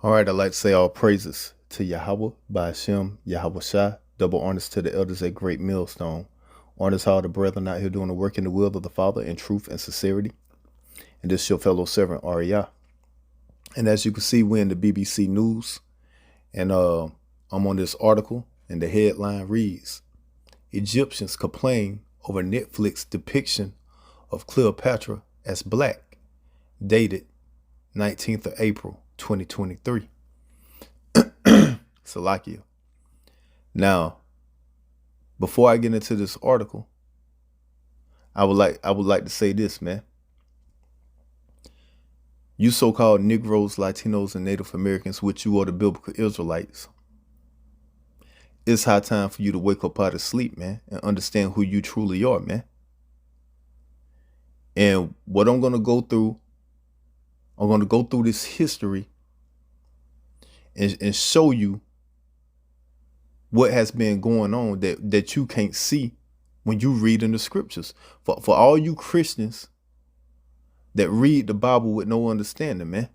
All right, I'd like to say all praises to Yahweh, by Hashem, Yahweh Shai, double honors to the elders at Great Millstone. Honors all the brethren out here doing the work in the will of the Father in truth and sincerity. And this is your fellow servant, Ariah. And as you can see, we're in the BBC News. And I'm on this article, and the headline reads, Egyptians complain over Netflix depiction of Cleopatra as black, dated 19th of April, 2023. Salakia. Now, before I get into this article, I would like to say this, man. You so-called Negroes, Latinos, and Native Americans, which you are the biblical Israelites, it's high time for you to wake up out of sleep, man, and understand who you truly are, man. And what I'm going to go through this history and show you what has been going on that you can't see when you read in the scriptures. For all you Christians that read the Bible with no understanding, man.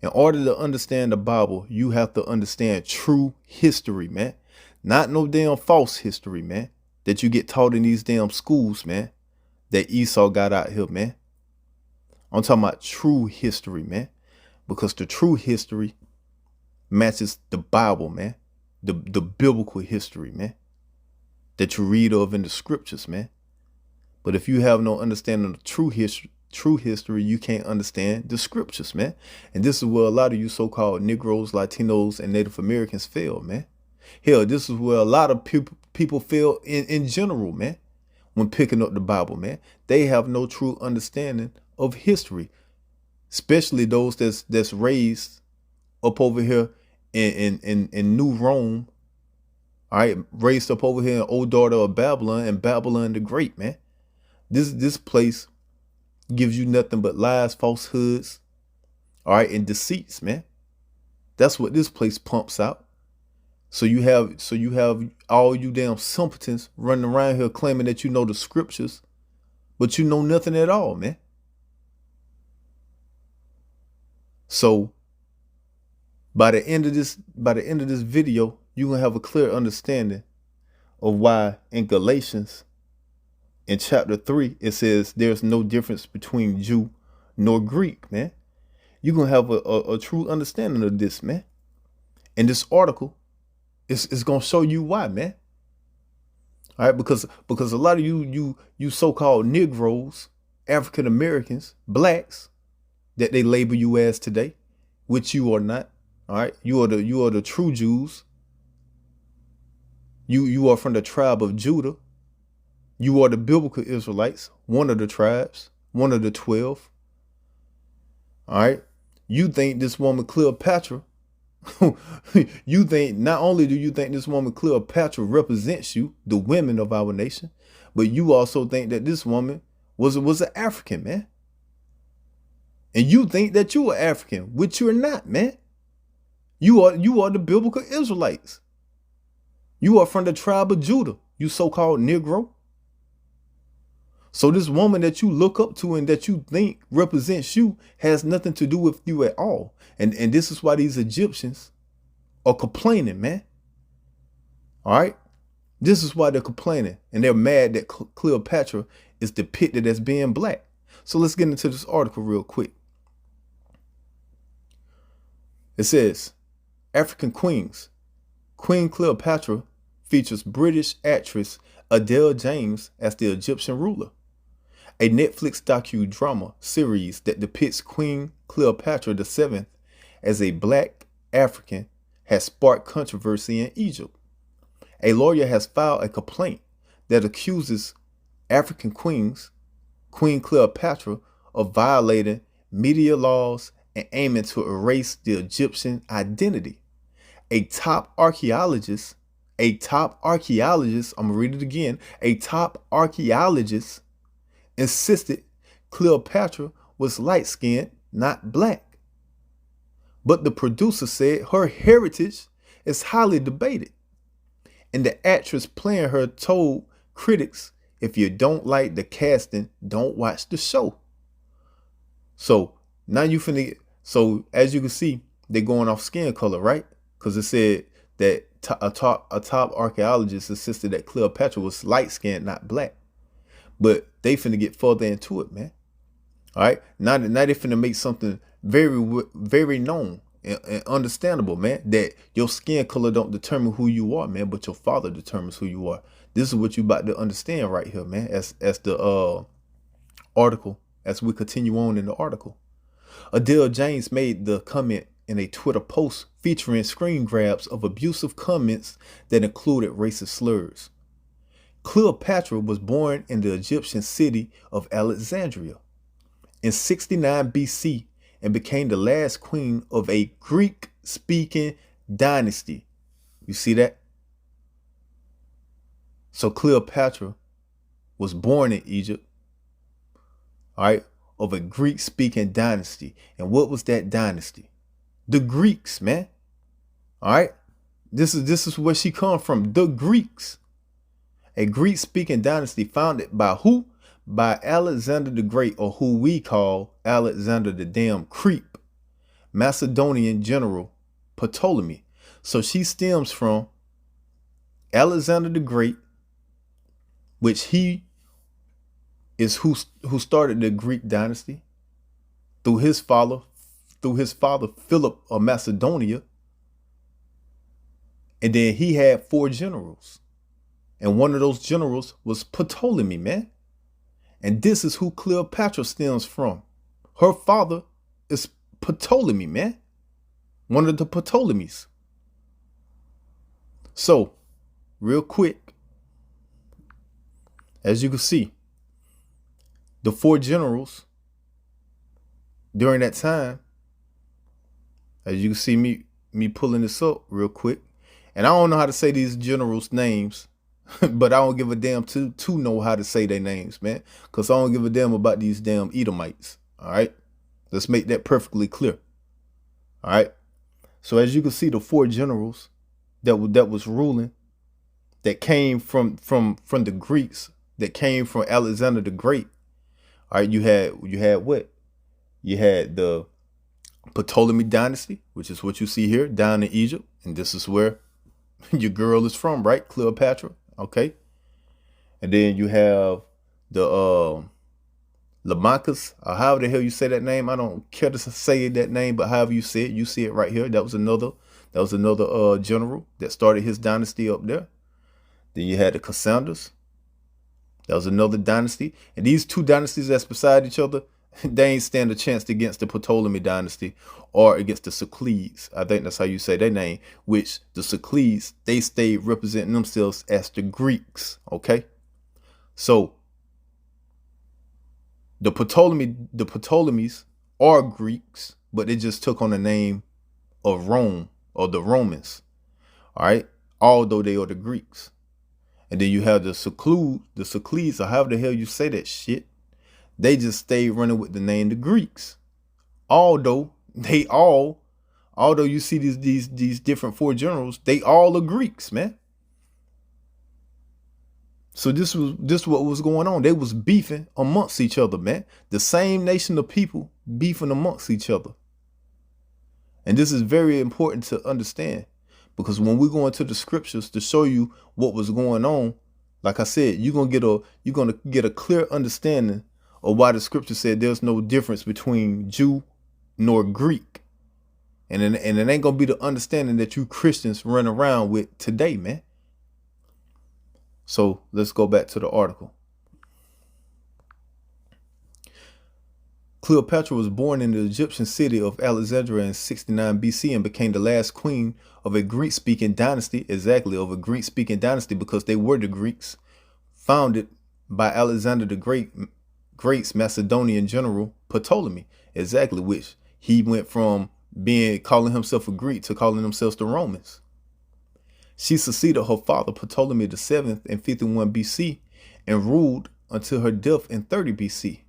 In order to understand the Bible, you have to understand true history, man. Not no damn false history, man, that you get taught in these damn schools, man, that Esau got out here, man. I'm talking about true history, man, because the true history matches the Bible, man, the biblical history, man, that you read of in the scriptures, man. But if you have no understanding of true history, you can't understand the scriptures, man. And this is where a lot of you so-called Negroes, Latinos, and Native Americans fail, man. Hell, this is where a lot of people fail in general, man, when picking up the Bible, man. They have no true understanding of history, especially those that's raised up over here in New Rome, all right, raised up over here in old daughter of Babylon and Babylon the Great, man. This place gives you nothing but lies, falsehoods, all right, and deceits, man. That's what this place pumps out. So you have all you damn simpletons running around here claiming that you know the scriptures, but you know nothing at all, man. So by the end of this video, you're gonna have a clear understanding of why in Galatians in chapter 3 it says there's no difference between Jew nor Greek, man. You're gonna have a true understanding of this, man. And this article is gonna show you why, man. All right, because a lot of you so-called Negroes, African Americans, blacks, that they label you as today, which you are not. All right, you are the true Jews. You are from the tribe of Judah. You are the biblical Israelites, one of the tribes, one of the 12. All right, you think this woman Cleopatra? You think not only do you think this woman Cleopatra represents you, the women of our nation, but you also think that this woman was an African, man. And you think that you are African, which you're not, man. You are the biblical Israelites. You are from the tribe of Judah, you so-called Negro. So this woman that you look up to and that you think represents you has nothing to do with you at all. And this is why these Egyptians are complaining, man. All right. This is why they're complaining, and they're mad that Cleopatra is depicted as being black. So let's get into this article real quick. It says, African Queens. Queen Cleopatra features British actress Adele James as the Egyptian ruler. A Netflix docudrama series that depicts Queen Cleopatra VII as a black African has sparked controversy in Egypt. A lawyer has filed a complaint that accuses African queens, Queen Cleopatra, of violating media laws and aiming to erase the Egyptian identity. A top archaeologist, I'm gonna read it again, a top archaeologist insisted Cleopatra was light-skinned, not black. But the producer said her heritage is highly debated. And the actress playing her told critics, if you don't like the casting, don't watch the show. So now so as you can see, they're going off skin color, right? Because it said that a top archaeologist insisted that Cleopatra was light skinned, not black. But they finna get further into it, man. All right, now they finna make something very known and understandable, man. That your skin color don't determine who you are, man, but your father determines who you are. This is what you about to understand right here, man. As the article, as we continue on in the article, Adele James made the comment in a Twitter post featuring screen grabs of abusive comments that included racist slurs. Cleopatra was born in the Egyptian city of Alexandria in 69 BC and became the last queen of a Greek-speaking dynasty. You see that? So Cleopatra was born in Egypt, all right, of a Greek-speaking dynasty. And what was that dynasty? The Greeks, man. All right? This is where she come from, the Greeks. A Greek-speaking dynasty founded by who? By Alexander the Great, or who we call Alexander the damn creep, Macedonian general Ptolemy. So she stems from Alexander the Great, which he is who started the Greek dynasty through his father Philip of Macedonia. And then he had 4 generals. And one of those generals was Ptolemy, man. And this is who Cleopatra stems from. Her father is Ptolemy, man. One of the Ptolemies. So, real quick, as you can see, the 4 generals during that time, as you can see me pulling this up real quick, and I don't know how to say these generals' names, but I don't give a damn to know how to say their names, man, because I don't give a damn about these damn Edomites. All right, let's make that perfectly clear. All right, so as you can see, the 4 generals that was ruling, that came from the Greeks, that came from Alexander the Great. All right, you had what? You had the Ptolemy dynasty, which is what you see here down in Egypt, and this is where your girl is from, right? Cleopatra. Okay. And then you have the Lamachus, or however the hell you say that name. I don't care to say that name, but however you say it, you see it right here. That was another general that started his dynasty up there. Then you had the Cassandras. That was another dynasty. And these 2 dynasties that's beside each other, they ain't stand a chance against the Ptolemy dynasty or against the Seleucids. I think that's how you say their name, which the Seleucids, they stayed representing themselves as the Greeks. Okay. So the Ptolemies are Greeks, but they just took on the name of Rome, or the Romans. All right. Although they are the Greeks. And then you have the Seleucids, or however the hell you say that shit. They just stayed running with the name the Greeks. Although you see these different 4 generals, they all are Greeks, man. So this what was going on. They was beefing amongst each other, man. The same nation of people beefing amongst each other. And this is very important to understand, because when we go into the scriptures to show you what was going on, like I said, you're gonna get a clear understanding of why the scripture said there's no difference between Jew nor Greek. And it ain't gonna be the understanding that you Christians run around with today, man. So let's go back to the article. Cleopatra was born in the Egyptian city of Alexandria in 69 BC and became the last queen of a Greek-speaking dynasty, because they were the Greeks, founded by Alexander the Great's Macedonian general Ptolemy, which he went from calling himself a Greek to calling themselves the Romans. She succeeded her father Ptolemy VII in 51 BC and ruled until her death in 30 BC.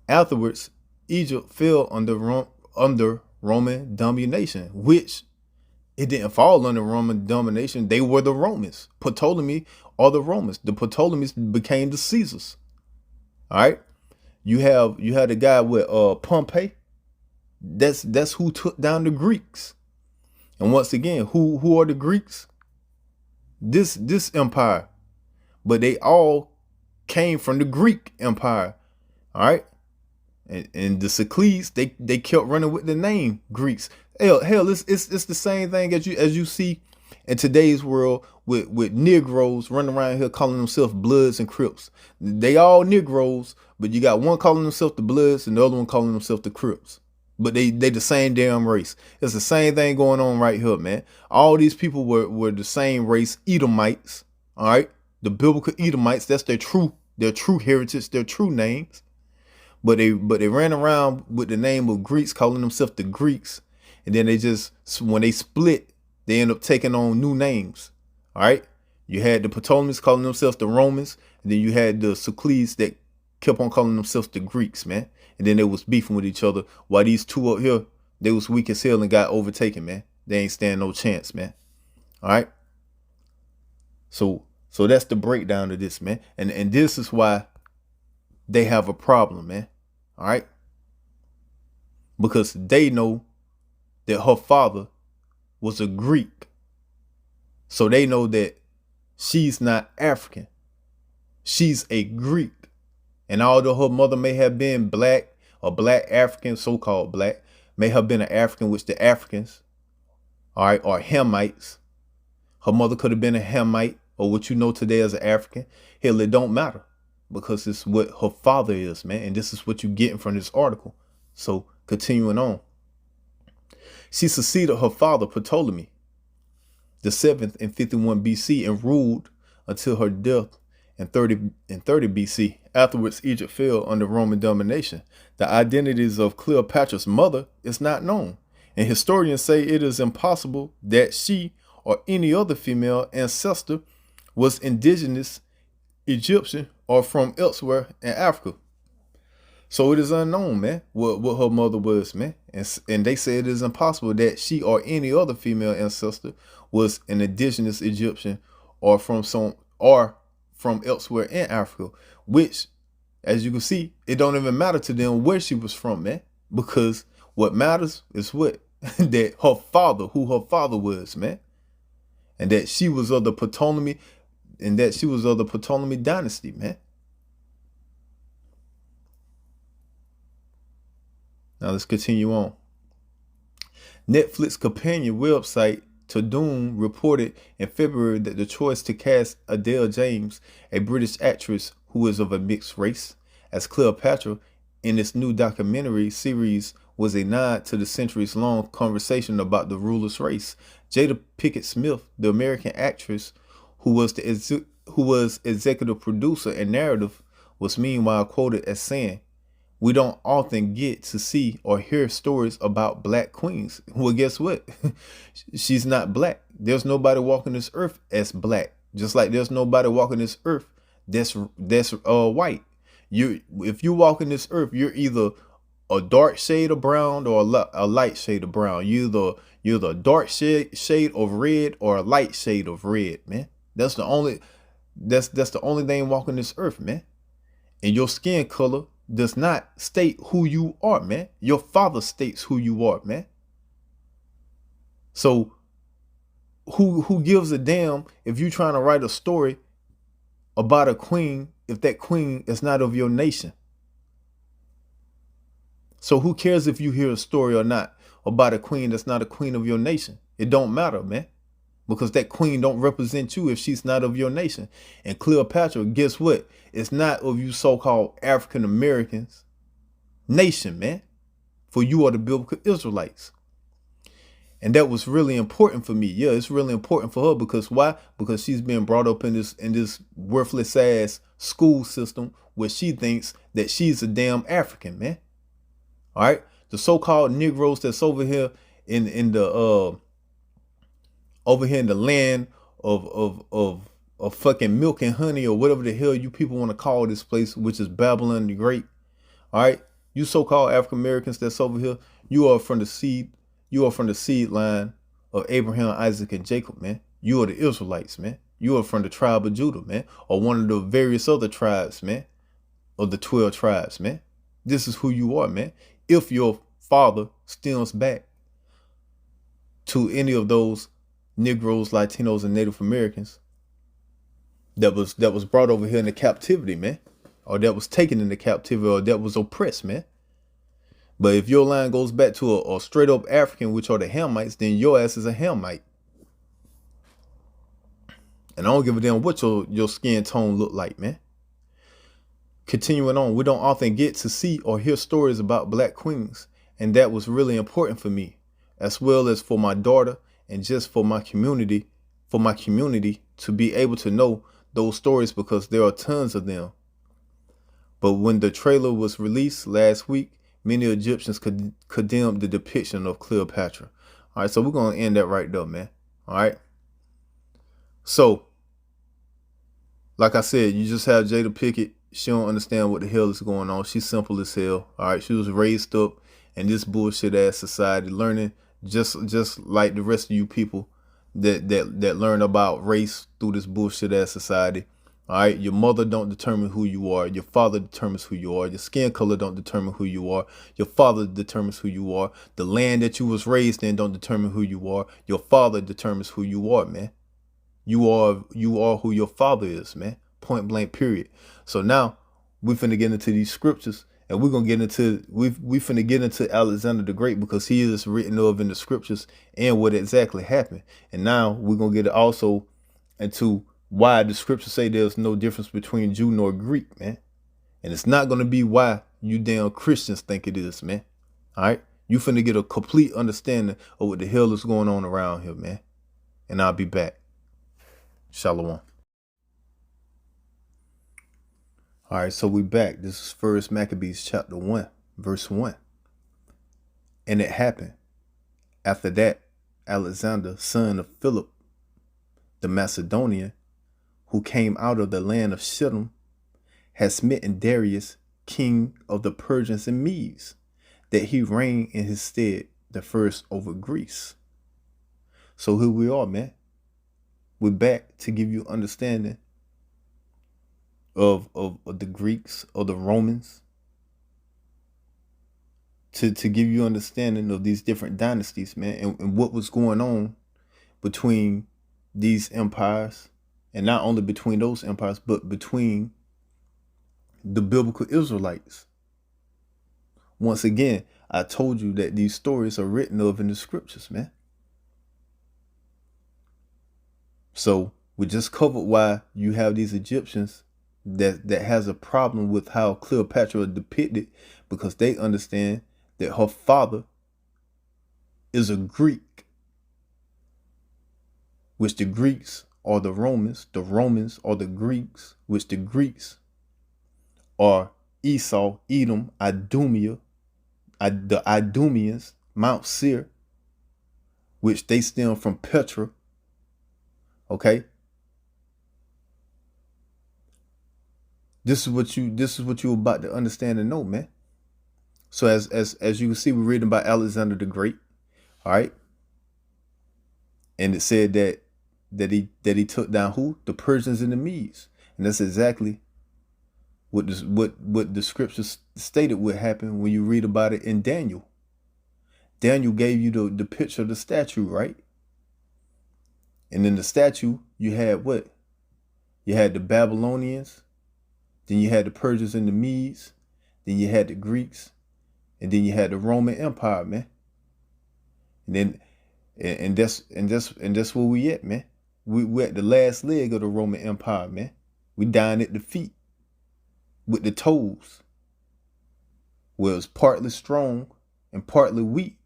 Afterwards, Egypt fell under Roman domination, which it didn't fall under Roman domination. They were the Romans. Ptolemy are the Romans. The Ptolemies became the Caesars. All right. You had a guy with Pompey. That's who took down the Greeks. And once again, who are the Greeks? This empire. But they all came from the Greek Empire. All right. And the Cyclades, they kept running with the name Greeks. Hell, it's the same thing as you see in today's world with Negroes running around here calling themselves Bloods and Crips. They all Negroes, but you got one calling themselves the Bloods and the other one calling themselves the Crips. But they the same damn race. It's the same thing going on right here, man. All these people were the same race, Edomites. All right, the biblical Edomites. That's their true heritage, their true names. But they ran around with the name of Greeks, calling themselves the Greeks, and then when they split, they end up taking on new names. All right, you had the Ptolemies calling themselves the Romans, and then you had the Cyclades that kept on calling themselves the Greeks, man. And then they was beefing with each other, while these two up here, they was weak as hell and got overtaken, man. They ain't stand no chance, man. All right. So that's the breakdown of this, man. And this is why they have a problem, man. All right. Because they know that her father was a Greek. So they know that she's not African. She's a Greek. And although her mother may have been black or black African, so-called black, may have been an African, which the Africans, all right, are Hamites. Her mother could have been a Hamite, or what you know today as an African. Hell, it don't matter, because it's what her father is, man. And this is what you're getting from this article. So continuing on. She succeeded her father, Ptolemy, the 7th in 51 BC, and ruled until her death in 30 BC. Afterwards, Egypt fell under Roman domination. The identities of Cleopatra's mother is not known, and historians say it is impossible that she or any other female ancestor was indigenous Egyptian or from elsewhere in Africa. So it is unknown, man, what her mother was, man. And they say it is impossible that she or any other female ancestor was an indigenous Egyptian or from elsewhere in Africa, which, as you can see, it don't even matter to them where she was from, man, because what matters is what? That her father, who her father was, man, and that she was of the Ptolemy, dynasty, man. Now let's continue on. Netflix companion website Tudum reported in February that the choice to cast Adele James, a British actress who is of a mixed race, as Cleopatra in its new documentary series was a nod to the centuries-long conversation about the ruler's race. Jada Pinkett Smith, the American actress who was executive producer and narrative, was meanwhile quoted as saying, "We don't often get to see or hear stories about black queens." Well, guess what? She's not black. There's nobody walking this earth as black. Just like there's nobody walking this earth that's white. If you walk in this earth, you're either a dark shade of brown or a light shade of brown. You're the dark shade of red or a light shade of red, man. That's the only thing walking this earth, man. And your skin color does not state who you are, man. Your father states who you are, man. So who gives a damn if you're trying to write a story about a queen if that queen is not of your nation? So who cares if you hear a story or not about a queen that's not a queen of your nation? It don't matter, man, because that queen don't represent you if she's not of your nation. And Cleopatra, guess what? It's not of you so-called African Americans nation, man. For you are the biblical Israelites. And that was really important for me. Yeah, it's really important for her because why? Because she's been brought up in this worthless ass school system where she thinks that she's a damn African, man. All right, the so-called Negroes that's over here in the land of fucking milk and honey, or whatever the hell you people want to call this place, which is Babylon the Great. All right, you so-called African Americans that's over here, you are from the seed line of Abraham, Isaac, and Jacob, man. You are the Israelites, man. You are from the tribe of Judah, man, or one of the various other tribes, man, of the 12 tribes, man. This is who you are, man. If your father stems back to any of those Negroes, Latinos, and Native Americans that was brought over here into captivity, man, or that was taken into captivity, or that was oppressed, man. But if your line goes back to a straight up African, which are the Hamites, then your ass is a Hamite. And I don't give a damn what your skin tone look like, man. Continuing on, we don't often get to see or hear stories about black queens, and that was really important for me, as well as for my daughter, and just for my community to be able to know those stories, because there are tons of them. But when the trailer was released last week, many Egyptians condemned the depiction of Cleopatra. All right, so we're going to end that right there, man. All right. So, like I said, you just have Jada Pinkett. She don't understand what the hell is going on. She's simple as hell. All right, she was raised up in this bullshit ass society, learning just like the rest of you people that learn about race through this bullshit ass society. All right, your mother don't determine who you are. Your father determines who you are. Your skin color don't determine who you are. Your father determines who you are. The land that you was raised in don't determine who you are. Your father determines who you are, man. You are who your father is, man. Point blank, period. So now we finna get into these scriptures, and we're gonna get into we finna get into Alexander the Great, because he is written of in the scriptures and what exactly happened. And now we're gonna get also into why the scriptures say there's no difference between Jew nor Greek, man. And it's not gonna be why you damn Christians think it is, man. All right, you finna get a complete understanding of what the hell is going on around here, man. And I'll be back. Shalom. All right, so we back. This is 1 Maccabees chapter 1, verse 1. And it happened after that, Alexander, son of Philip the Macedonian, who came out of the land of Shittim, had smitten Darius, king of the Persians and Medes, that he reigned in his stead the first over Greece. So here we are, man. We're back to give you understanding of the Greeks or the Romans, to give you understanding of these different dynasties, man, and what was going on between these empires, and not only between those empires, but between the biblical Israelites. Once again, I told you that these stories are written of in the scriptures, man. So we just covered why you have these Egyptians that has a problem with how Cleopatra is depicted, because they understand that her father is a Greek, which the Greeks are the Romans are the Greeks, which the Greeks are Esau, Edom, Idumea, the Idumeans, Mount Seir, which they stem from Petra. Okay. This is what you're about to understand and know, man. So as you can see, we're reading about Alexander the Great. All right. And it said that he took down who? The Persians and the Medes. And that's exactly what the scriptures stated would happen when you read about it in Daniel. Daniel gave you the picture of the statue, right? And in the statue, you had what? You had the Babylonians, then you had the Persians and the Medes, then you had the Greeks, and then you had the Roman Empire, man. And that's where we at, man. We're at the last leg of the Roman Empire, man. We dying at the feet with the toes, where it was partly strong and partly weak,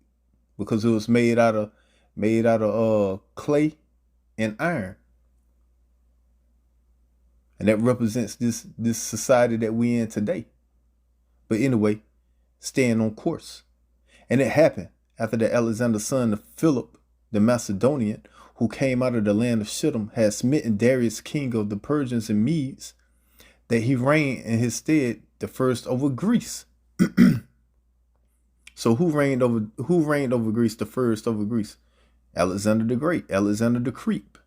because it was made out of clay and iron. And that represents this society that we in today. But anyway, staying on course. And it happened after the Alexander, son of Philip the Macedonian, who came out of the land of Shittim, had smitten Darius, king of the Persians and Medes, that he reigned in his stead the first over Greece. So who reigned over Greece the first over Greece? Alexander the Great, Alexander the Creep,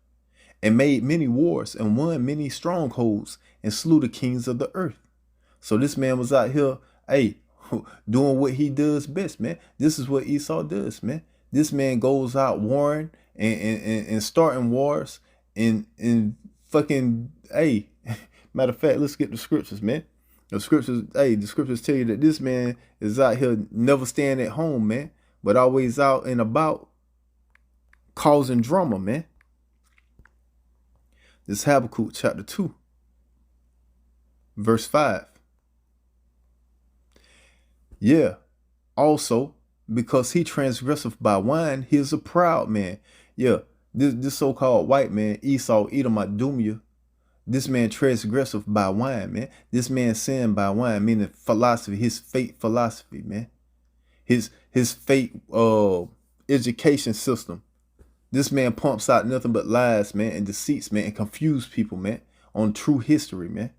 and made many wars and won many strongholds and slew the kings of the earth. So this man was out here, hey, doing what he does best, man. This is what Esau does, man. This man goes out warring and starting wars and fucking, hey, matter of fact, let's get the scriptures, man. The scriptures tell you that this man is out here never staying at home, man, but always out and about causing drama, man. This Habakkuk chapter 2, verse 5. Yeah, also, because he transgresseth by wine, he is a proud man. Yeah, this so-called white man, Esau, Edomite, Dumia, this man transgresseth by wine, man. This man sinned by wine, meaning philosophy, his fate philosophy, man. His fate education system. This man pumps out nothing but lies, man, and deceits, man, and confuse people, man, on true history, man.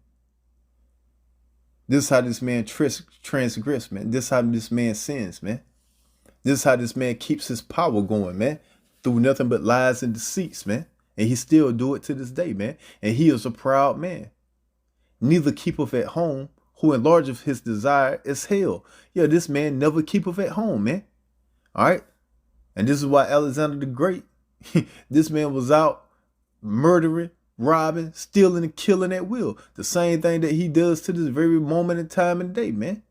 This is how this man transgress, man. This is how this man sins, man. This is how this man keeps his power going, man, through nothing but lies and deceits, man. And he still do it to this day, man. And he is a proud man. Neither keepeth at home, who enlargeth his desire is hell. Yeah, this man never keepeth at home, man. All right. And this is why Alexander the Great, this man was out murdering, robbing, stealing, and killing at will. The same thing that he does to this very moment in time and day, man.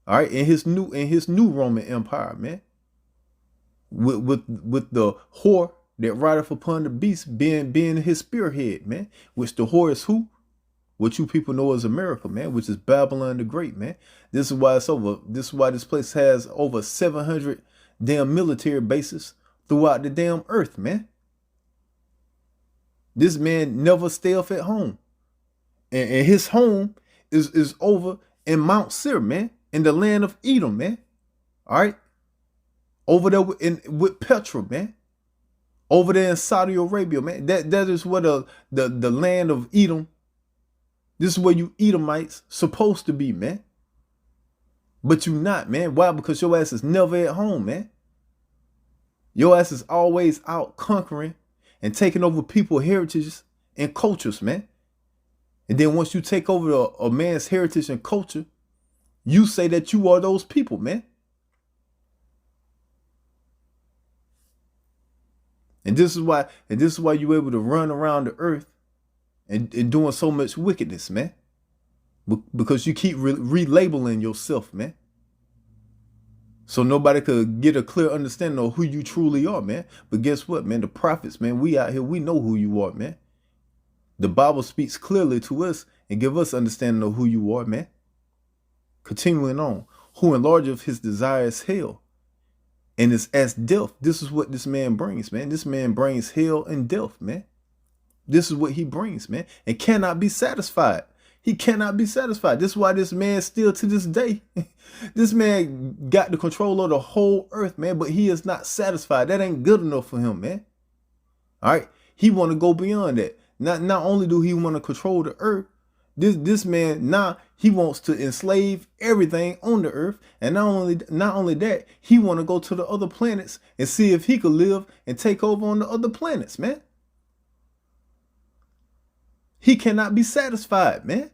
All right, in his new Roman Empire, man. With the whore that rideth upon the beast being his spearhead, man. Which the whore is who? What you people know as America, man, which is Babylon the Great, man. This is why it's over. This is why this place has over 700 damn military bases throughout the damn earth, man. This man never stayeth at home. And his home is over in Mount Seir, man, in the land of Edom, man. All right. Over there with Petra, man. Over there in Saudi Arabia, man. That is where the land of Edom. This is where you Edomites supposed to be, man. But you not, man. Why? Because your ass is never at home, man. Your ass is always out conquering and taking over people's heritages and cultures, man. And then once you take over a man's heritage and culture, you say that you are those people, man. And this is why you're able to run around the earth and doing so much wickedness, man. Because you keep relabeling yourself, man. So nobody could get a clear understanding of who you truly are, man. But guess what, man? The prophets, man, we out here, we know who you are, man. The Bible speaks clearly to us and give us understanding of who you are, man. Continuing on, who enlargeth his desire is hell, and is as death. This is what this man brings, man. This man brings hell and death, man. This is what he brings, man, and cannot be satisfied. He cannot be satisfied. This is why this man still to this day, this man got the control of the whole earth, man, but he is not satisfied. That ain't good enough for him, man. All right. He want to go beyond that. Not only do he want to control the earth, this man now he wants to enslave everything on the earth, and not only that, he want to go to the other planets and see if he could live and take over on the other planets, man. He cannot be satisfied, man.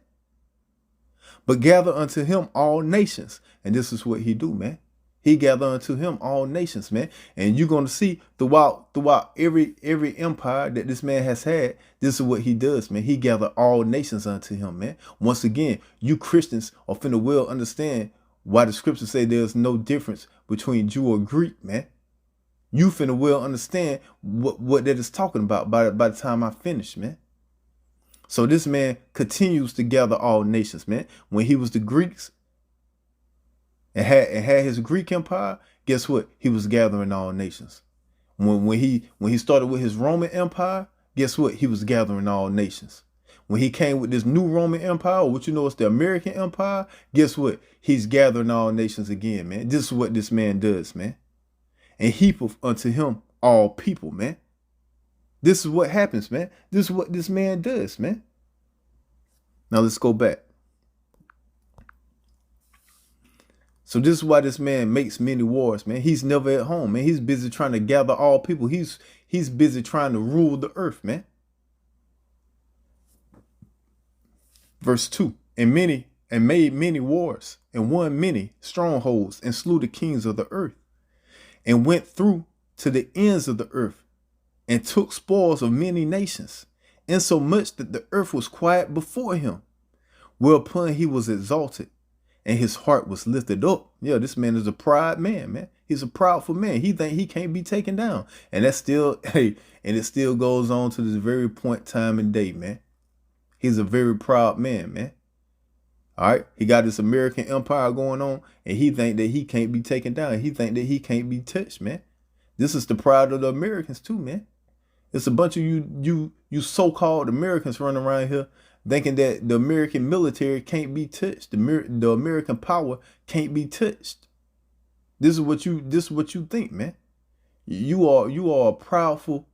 But gather unto him all nations. And this is what he do, man. He gather unto him all nations, man. And you're going to see throughout every empire that this man has had, this is what he does, man. He gather all nations unto him, man. Once again, you Christians are finna well understand why the scriptures say there's no difference between Jew or Greek, man. You finna well understand what that is talking about by the time I finish, man. So this man continues to gather all nations, man. When he was the Greeks and had his Greek empire, guess what? He was gathering all nations. When he started with his Roman Empire, guess what? He was gathering all nations. When he came with this new Roman Empire, which you know is the American Empire, guess what? He's gathering all nations again, man. This is what this man does, man. And heapeth unto him all people, man. This is what happens, man. This is what this man does, man. Now let's go back. So this is why this man makes many wars, man. He's never at home, man. He's busy trying to gather all people. He's busy trying to rule the earth, man. Verse 2. And made many wars and won many strongholds, and slew the kings of the earth, and went through to the ends of the earth, and took spoils of many nations, insomuch that the earth was quiet before him. Whereupon he was exalted, and his heart was lifted up. Yeah, this man is a proud man, man. He's a proudful man. He think he can't be taken down. And that's still, hey, and it still goes on to this very point, time, and day, man. He's a very proud man, man. All right. He got this American empire going on, and he think that he can't be taken down. He think that he can't be touched, man. This is the pride of the Americans too, man. It's a bunch of you so-called Americans running around here thinking that the American military can't be touched. The American power can't be touched. This is what you think, man. You are a proudful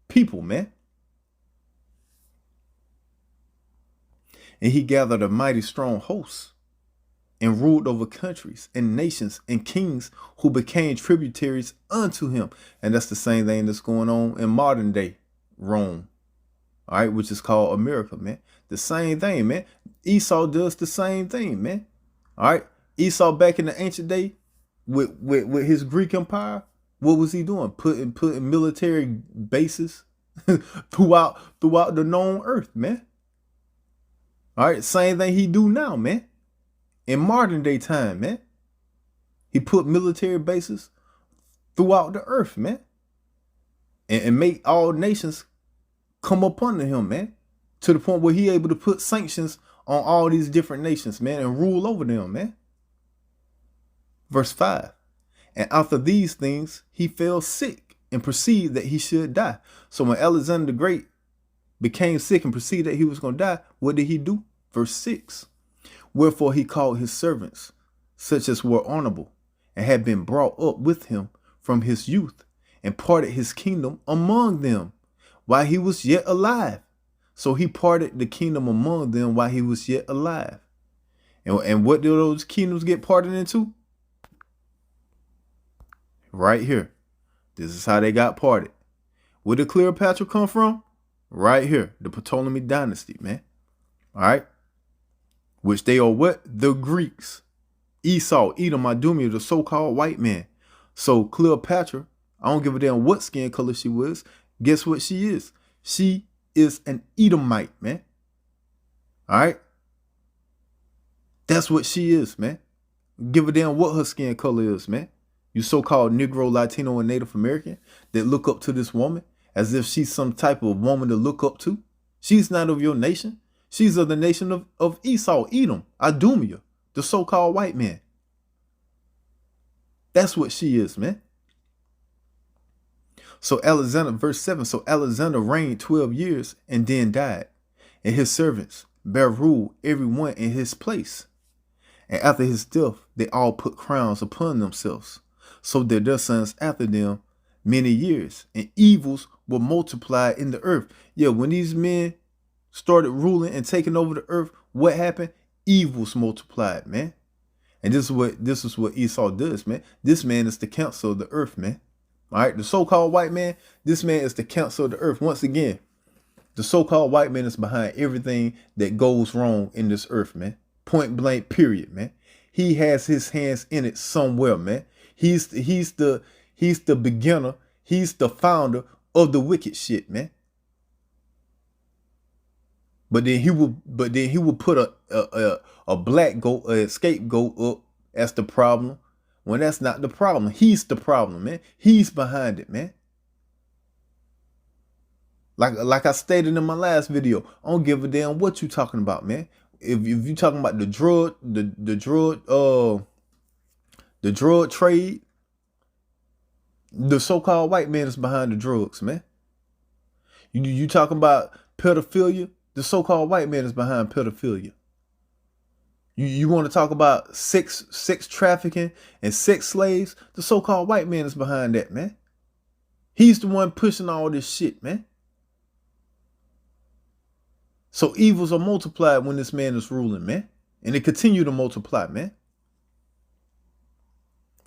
people, man. And he gathered a mighty strong host, and ruled over countries and nations and kings who became tributaries unto him. And that's the same thing that's going on in modern day Rome, all right, which is called America, man. The same thing, man. Esau does the same thing, man. All right. Esau back in the ancient day with his Greek empire, what was he doing? Putting military bases throughout the known earth, man. All right, same thing he do now, man. In modern day time, man. He put military bases throughout the earth, man. And make all nations come up under him, man. To the point where he able to put sanctions on all these different nations, man, and rule over them, man. Verse 5. And after these things, he fell sick and perceived that he should die. So when Alexander the Great became sick and perceived that he was going to die, what did he do? Verse 6. Wherefore he called his servants, such as were honorable, and had been brought up with him from his youth, and parted his kingdom among them while he was yet alive. So he parted the kingdom among them while he was yet alive. And what do those kingdoms get parted into? Right here. This is how they got parted. Where did Cleopatra come from? Right here. The Ptolemy dynasty, man. All right. Which they are what? The Greeks. Esau, Edom, Idumea, the so-called white man. So Cleopatra, I don't give a damn what skin color she was. Guess what she is? She is an Edomite, man. All right. That's what she is, man. Give a damn what her skin color is, man. You so-called Negro, Latino, and Native American that look up to this woman as if she's some type of woman to look up to. She's not of your nation. She's of the nation of Esau, Edom, Idumea, the so-called white man. That's what she is, man. So Alexander, verse 7, so Alexander reigned 12 years and then died, and his servants bare rule every one in his place. And after his death, they all put crowns upon themselves, so that their sons after them many years, and evils were multiplied in the earth. Yeah, when these men started ruling and taking over the earth, what happened? Evils multiplied, man. And this is what Esau does, man. This man is the counsel of the earth, man. All right, the so-called white man, this man is the counsel of the earth. Once again, the so-called white man is behind everything that goes wrong in this earth, man. Point blank, period, man. He has his hands in it somewhere, man. He's the beginner. He's the founder of the wicked shit, man. But then he will put a black goat, a scapegoat up as the problem, when that's not the problem. He's the problem, man. He's behind it, man. Like I stated in my last video, I don't give a damn what you talking about, man. If you talking about the drug trade, the so-called white man is behind the drugs, man. You talking about pedophilia, the so-called white man is behind pedophilia. You want to talk about sex trafficking and sex slaves, the so-called white man is behind that, man. He's the one pushing all this shit, man. So evils are multiplied when this man is ruling, man. And they continue to multiply, man.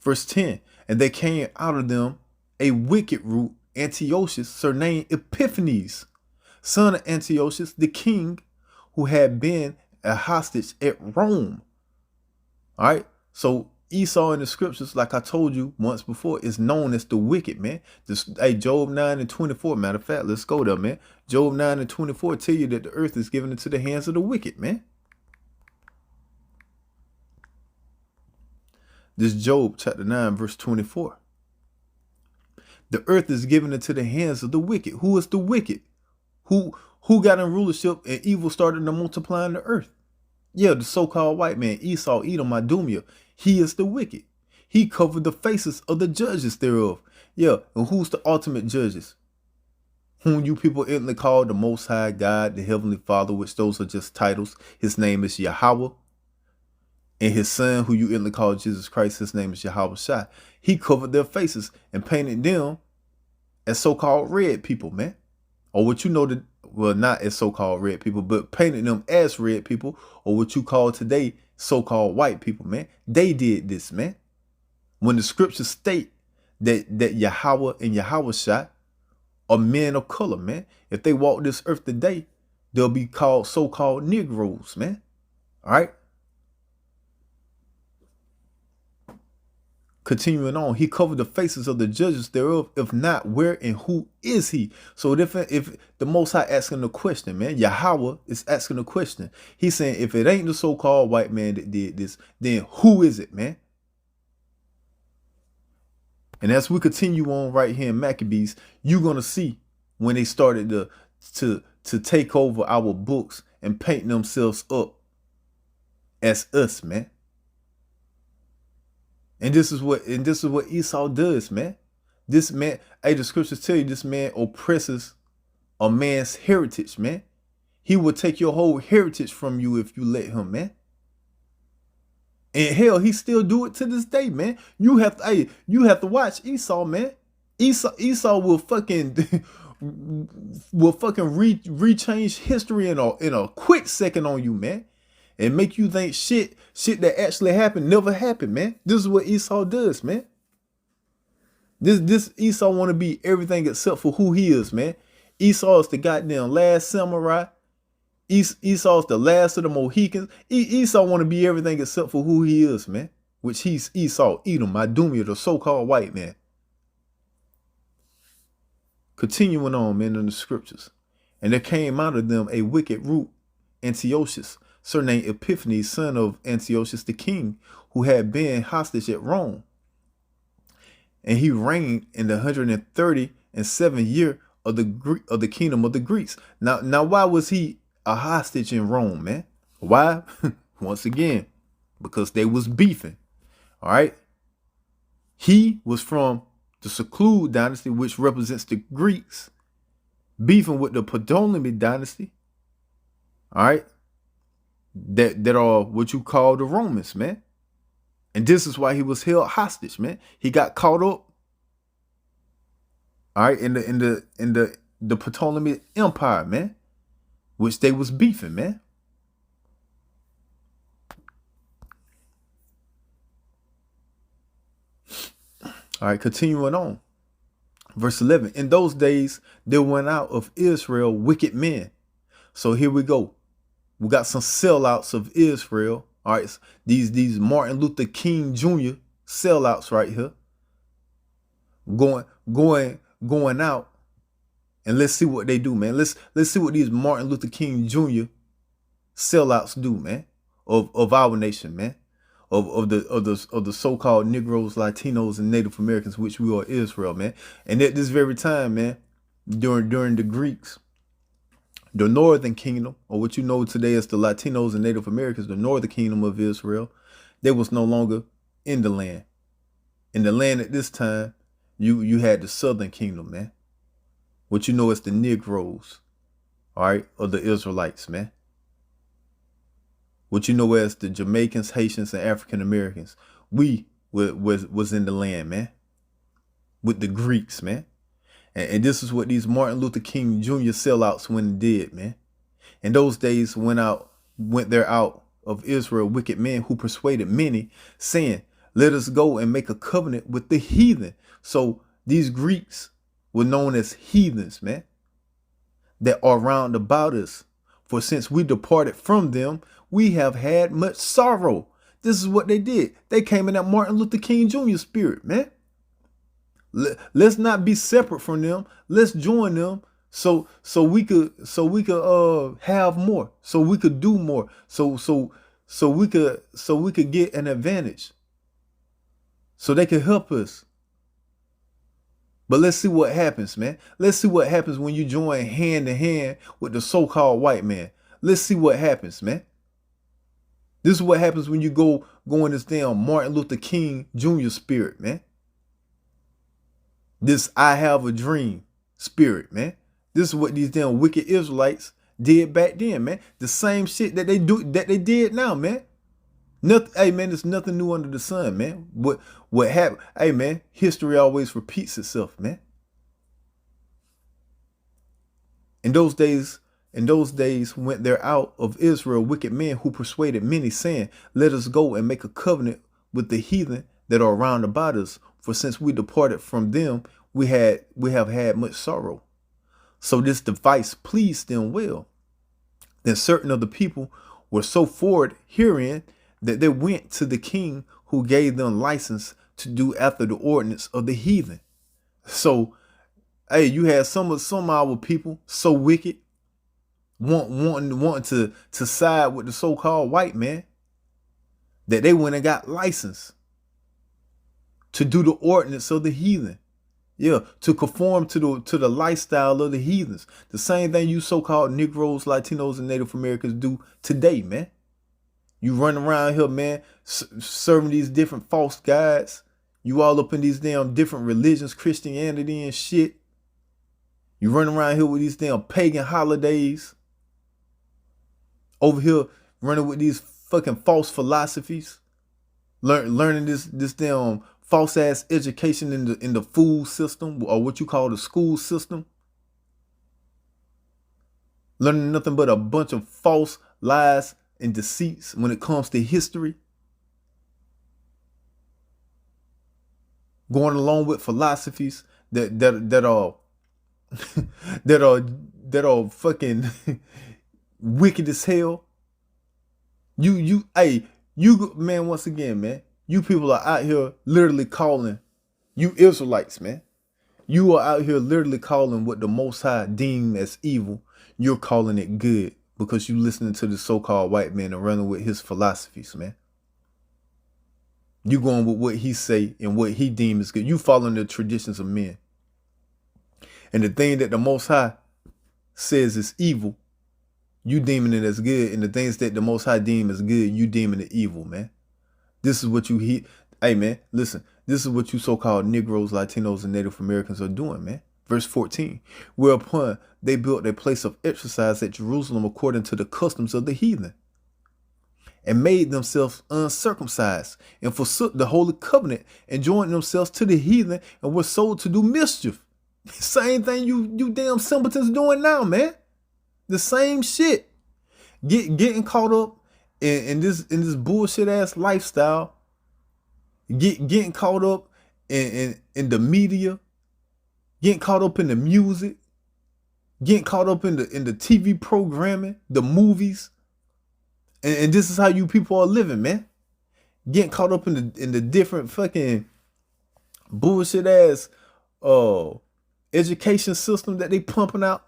Verse 10, and there came out of them a wicked root, Antiochus, surnamed Epiphanes, son of Antiochus, the king, who had been a hostage at Rome. All right. So Esau in the scriptures, like I told you once before, is known as the wicked, man. Hey, Job 9:24. Matter of fact, let's go there, man. Job 9:24 tell you that the earth is given into the hands of the wicked, man. This Job chapter 9, verse 24. The earth is given into the hands of the wicked. Who is the wicked? Who got in rulership and evil started to multiply in the earth? Yeah, the so-called white man, Esau, Edom, Idumea. He is the wicked. He covered the faces of the judges thereof. Yeah, and who's the ultimate judges? Whom you people instantly call the Most High God, the Heavenly Father, which those are just titles. His name is Yahweh. And his son, who you instantly call Jesus Christ, his name is Yahweh Shai. He covered their faces and painted them as so-called red people, man. Or what you know, well, not as so-called red people, but painted them as red people, or what you call today so-called white people, man. They did this, man. When the scriptures state that Yahweh and Yahweh Shai are men of color, man. If they walk this earth today, they'll be called so-called Negroes, man. All right. Continuing on, he covered the faces of the judges thereof. If not, where and who is he? So if the Most High asking the question, man, Yahweh is asking the question. He's saying, if it ain't the so-called white man that did this, then who is it, man? And as we continue on right here in Maccabees, you're gonna see when they started to take over our books and paint themselves up as us, man. And this is what Esau does, man. This man, hey, the scriptures tell you this man oppresses a man's heritage, man. He will take your whole heritage from you if you let him, man. And hell, he still do it to this day, man. You have to watch Esau, man. Esau will fucking rechange history in a quick second on you, man. And make you think shit that actually happened never happened, man. This is what Esau does, man. This Esau want to be everything except for who he is, man. Esau is the goddamn last samurai. Esau is the last of the Mohicans. Esau want to be everything except for who he is, man. Which he's Esau, Edom, Idumea, the so-called white man. Continuing on, man, in the scriptures. And there came out of them a wicked root, Antiochus, surnamed Epiphanes, son of Antiochus the king, who had been hostage at Rome. And he reigned in the 137th year of the kingdom of the Greeks. Now, why was he a hostage in Rome, man? Why? Once again, because they was beefing. All right. He was from the Seleucid dynasty, which represents the Greeks, beefing with the Ptolemaic dynasty. All right. That are what you call the Romans, man. And this is why he was held hostage, man. He got caught up, all right, in the Ptolemaic Empire, man, which they was beefing, man. All right, continuing on. Verse 11. In those days, there went out of Israel wicked men. So here we go. We got some sellouts of Israel. All right, these Martin Luther King Jr. sellouts right here. Going out, and let's see what they do, man. Let's see what these Martin Luther King Jr. sellouts do, man. Of our nation, man. Of the so-called Negroes, Latinos, and Native Americans, which we are Israel, man. And at this very time, man, during the Greeks, the northern kingdom, or what you know today as the Latinos and Native Americans, the northern kingdom of Israel, they was no longer in the land. In the land at this time, you had the southern kingdom, man. What you know as the Negroes, all right, or the Israelites, man. What you know as the Jamaicans, Haitians, and African Americans. We was in the land, man, with the Greeks, man. And this is what these Martin Luther King Jr. sellouts went and did, man. In those days went there out of Israel wicked men who persuaded many, saying, let us go and make a covenant with the heathen. So these Greeks were known as heathens, man, that are round about us. For since we departed from them, we have had much sorrow. This is what they did. They came in that Martin Luther King Jr. spirit, man. Let's not be separate from them. Let's join them so we could have more, so we could do more, so we could get an advantage, so they could help us. But let's see what happens, man. Let's see what happens when you join hand in hand with the so-called white man. Let's see what happens, man. This is what happens when you go in this damn Martin Luther King Jr. spirit, man. This I have a dream spirit, man. This is what these damn wicked Israelites did back then, man. The same shit that they did now, man. Nothing, hey man, there's nothing new under the sun, man. What happened? Hey man, history always repeats itself, man. In those days went there out of Israel wicked men who persuaded many, saying, let us go and make a covenant with the heathen that are round about us. For since we departed from them, we have had much sorrow. So this device pleased them well. Then certain of the people were so forward herein that they went to the king, who gave them license to do after the ordinance of the heathen. So, hey, you had some of our people so wicked, wanting to side with the so-called white man, that they went and got license to do the ordinance of the heathen. Yeah, to conform to the lifestyle of the heathens. The same thing you so-called Negroes, Latinos, and Native Americans do today, man. You run around here, man, serving these different false gods. You all up in these damn different religions, Christianity and shit. You run around here with these damn pagan holidays. Over here running with these fucking false philosophies. Learning this damn false ass education in the food system, or what you call the school system. Learning nothing but a bunch of false lies and deceits when it comes to history. Going along with philosophies that are that are fucking wicked as hell. Man, once again, man, you people are out here literally calling, you Israelites, man. You are out here literally calling what the Most High deemed as evil. You're calling it good because you listening to the so-called white man and running with his philosophies, man. You going with what he say and what he deems is good. You following the traditions of men. And the thing that the Most High says is evil, you deeming it as good. And the things that the Most High deem as good, you deeming it evil, man. This is what you hear. Hey, man, listen. This is what you so-called Negroes, Latinos, and Native Americans are doing, man. Verse 14, whereupon they built a place of exercise at Jerusalem according to the customs of the heathen, and made themselves uncircumcised, and forsook the holy covenant, and joined themselves to the heathen, and were sold to do mischief. Same thing you damn simpletons doing now, man. The same shit. Getting caught up in this bullshit ass lifestyle. Getting caught up in the media. Getting caught up in the music. Getting caught up in the TV programming, the movies. And this is how you people are living, man. Getting caught up in the different fucking bullshit ass education system that they pumping out.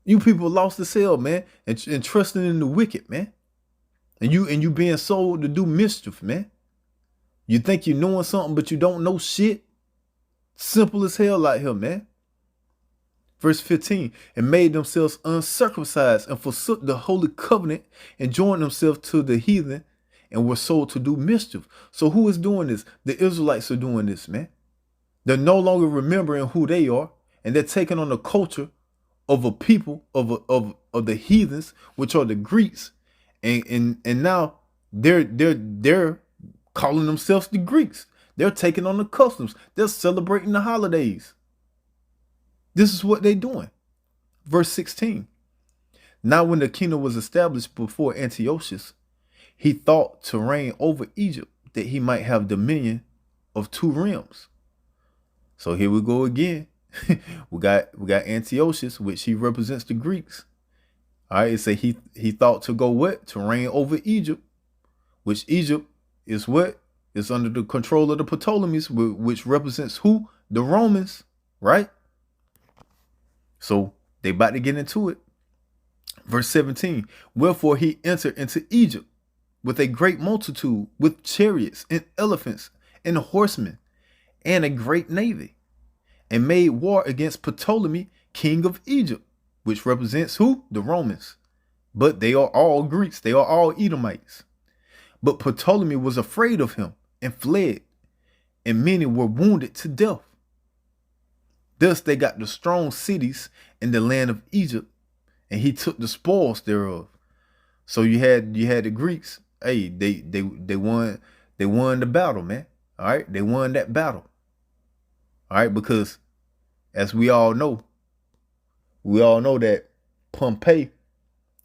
You people lost as hell, man, and trusting in the wicked, man. And you being sold to do mischief, man. You think you're knowing something, but you don't know shit. Simple as hell out here, man. Verse 15, and made themselves uncircumcised, and forsook the holy covenant, and joined themselves to the heathen, and were sold to do mischief. So who is doing this? The Israelites are doing this, man. They're no longer remembering who they are, and they're taking on the culture of a people of the heathens, which are the Greeks, and now they're calling themselves the Greeks. They're taking on the customs. They're celebrating the holidays. This is what they're doing. Verse 16. Now when the kingdom was established before Antiochus, he thought to reign over Egypt, that he might have dominion of 2 realms. So here we go again. we got Antiochus, which he represents the Greeks. All right, it say he thought to go what? To reign over Egypt, which Egypt is what? Is under the control of the Ptolemies, which represents who? The Romans, right? So they about to get into it. Verse 17, wherefore he entered into Egypt with a great multitude, with chariots and elephants and horsemen and a great navy, and made war against Ptolemy, king of Egypt, which represents who? The Romans. But they are all Greeks. They are all Edomites. But Ptolemy was afraid of him and fled, and many were wounded to death. Thus they got the strong cities in the land of Egypt, and he took the spoils thereof. So you had the Greeks. Hey, they won the battle, man. All right, they won that battle. All right, because as we all know that Pompey,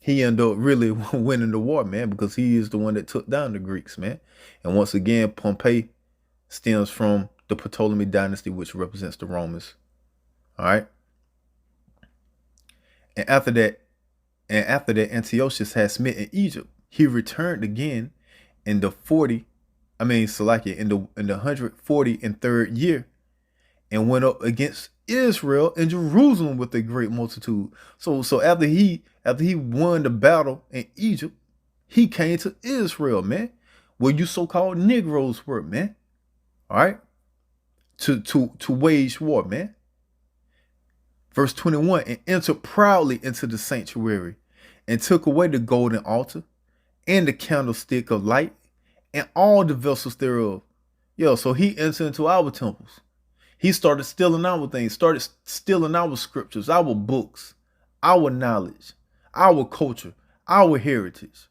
he ended up really winning the war, man, because he is the one that took down the Greeks, man. And once again, Pompey stems from the Ptolemy dynasty, which represents the Romans. All right. And after that, Antiochus had smitten Egypt, he returned again in the 143rd year, and went up against Israel and Jerusalem with a great multitude. So after he won the battle in Egypt, he came to Israel, man, where you so-called Negroes were, man. All right, to wage war, man. Verse 21, and entered proudly into the sanctuary, and took away the golden altar, and the candlestick of light, and all the vessels thereof. Yo, so he entered into our temples. He started stealing our things, started stealing our scriptures, our books, our knowledge, our culture, our heritage.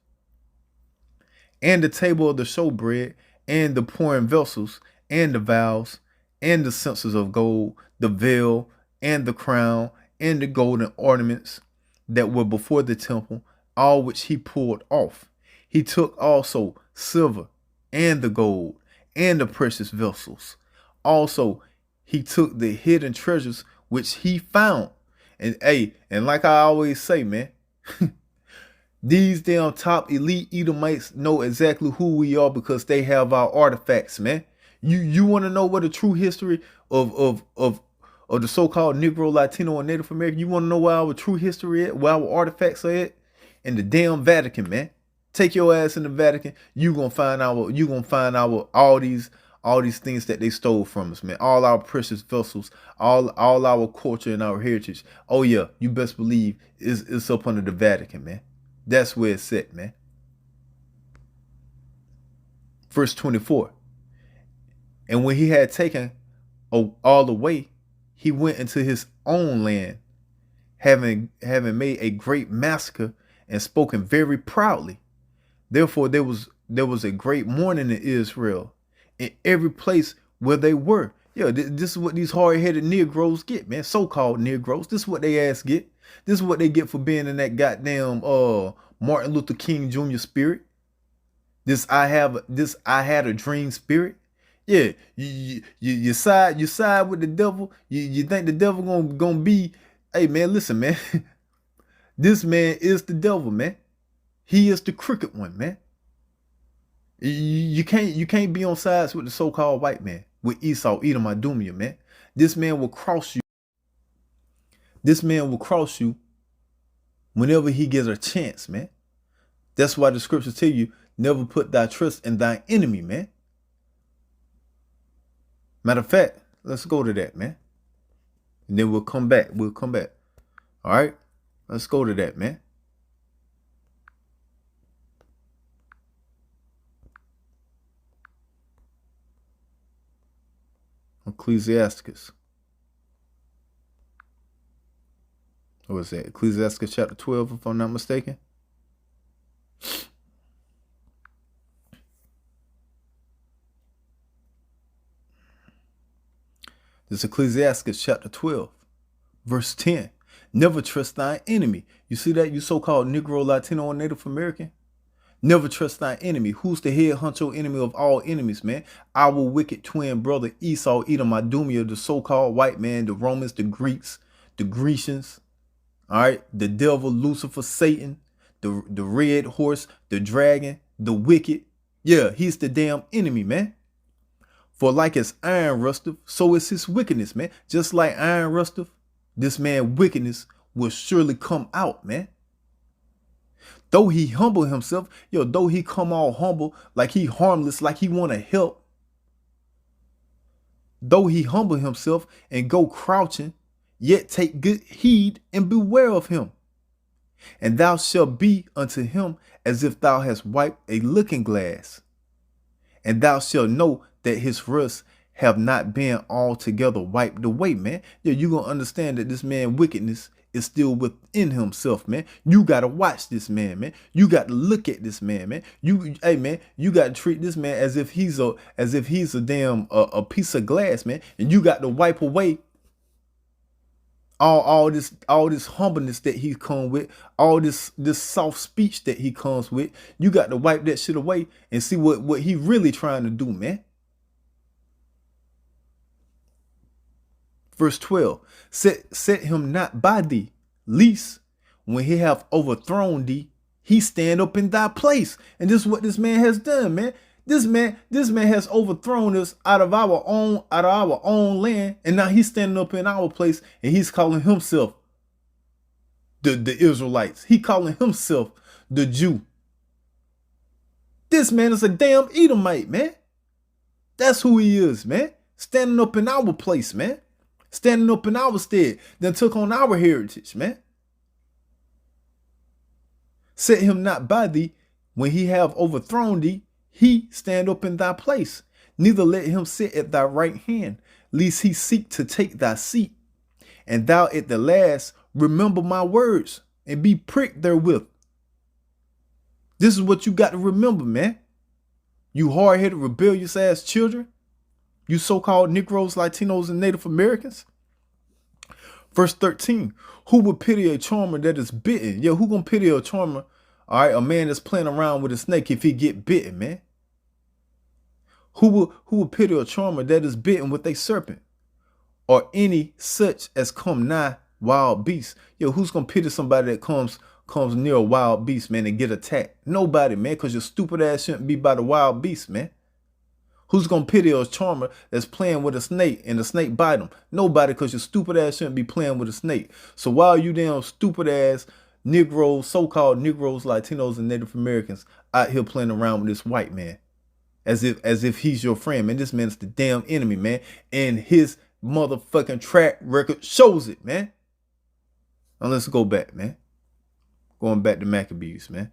And the table of the showbread, and the pouring vessels, and the vials, and the censers of gold, the veil, and the crown, and the golden ornaments that were before the temple, all which he pulled off. He took also silver, and the gold, and the precious vessels. Also, he took the hidden treasures which he found. And like I always say, man, these damn top elite Edomites know exactly who we are because they have our artifacts, man. You want to know what the true history of the so-called Negro, Latino, and Native American? You want to know where our true history at? Where our artifacts are at? In the damn Vatican, man. Take your ass in the Vatican. You gonna find all these things that they stole from us, man. All our precious vessels, all our culture and our heritage. Oh yeah, you best believe it's up under the Vatican, man. That's where it's at, man. Verse 24. And when he had taken all away, he went into his own land, having made a great massacre and spoken very proudly. Therefore there was a great mourning in Israel, in every place where they were. Yo, this is what these hard-headed Negroes get, man. So-called Negroes. This is what they ass get. This is what they get for being in that goddamn Martin Luther King Jr. spirit. This I had a dream spirit. Yeah, you side with the devil. You think the devil gonna be? Hey man, listen, man. This man is the devil, man. He is the crooked one, man. You can't be on sides with the so-called white man, with Esau, Edom, Idumea, man. This man will cross you. This man will cross you whenever he gets a chance, man. That's why the scriptures tell you, never put thy trust in thine enemy, man. Matter of fact, let's go to that, man. And then we'll come back. All right? Let's go to that, man. Ecclesiasticus. What was that? Ecclesiasticus chapter 12, if I'm not mistaken. This Ecclesiasticus chapter 12, verse 10. Never trust thine enemy. You see that, you so-called Negro, Latino, and Native American? Never trust thine enemy. Who's the head honcho enemy of all enemies, man? Our wicked twin brother Esau, Edom, Idumea, the so-called white man, the Romans, the Greeks, the Grecians, all right? The devil, Lucifer, Satan, the red horse, the dragon, the wicked, Yeah, he's the damn enemy, man. For like as iron rusteth, so is his wickedness, man. Just like iron rusteth, this man wickedness will surely come out, man. Though he humble himself, though he come all humble, like he harmless, like he want to help. Though he humble himself and go crouching, yet take good heed and beware of him. And thou shalt be unto him as if thou hast wiped a looking glass. And thou shalt know that his rust have not been altogether wiped away, man. You're going to understand that this man wickedness is still within himself, man. You got to watch this man, man. You got to look at this man, man. Hey, man, you got to treat this man as if he's a damn a piece of glass, man. And you got to wipe away all this humbleness that he come with, all this soft speech that he comes with. You got to wipe that shit away and see what he really trying to do, man. Verse 12, set him not by thee, lest when he have overthrown thee, he stand up in thy place. And this is what this man has done, man. This man has overthrown us out of our own land, and now he's standing up in our place, and he's calling himself the Israelites. He calling himself the Jew. This man is a damn Edomite, man. That's who he is, man. Standing up in our place, man. Standing up in our stead, then took on our heritage, man. Set him not by thee, when he have overthrown thee, he stand up in thy place. Neither let him sit at thy right hand, lest he seek to take thy seat. And thou at the last remember my words, and be pricked therewith. This is what you got to remember, man. You hard-headed, rebellious ass children. You so-called Negroes, Latinos, and Native Americans. Verse 13, who would pity a charmer that is bitten? Yeah, who gonna pity a charmer? All right, a man that's playing around with a snake if he get bitten, man. Who will pity a charmer that is bitten with a serpent? Or any such as come nigh wild beasts? Yo, who's gonna pity somebody that comes near a wild beast, man, and get attacked? Nobody, man, because your stupid ass shouldn't be by the wild beast, man. Who's going to pity a charmer that's playing with a snake and the snake bite him? Nobody, because your stupid ass shouldn't be playing with a snake. So while you damn stupid ass Negroes, so-called Negroes, Latinos, and Native Americans out here playing around with this white man as if he's your friend, man. This man's the damn enemy, man. And his motherfucking track record shows it, man. Now let's go back, man. Going back to Maccabees, man.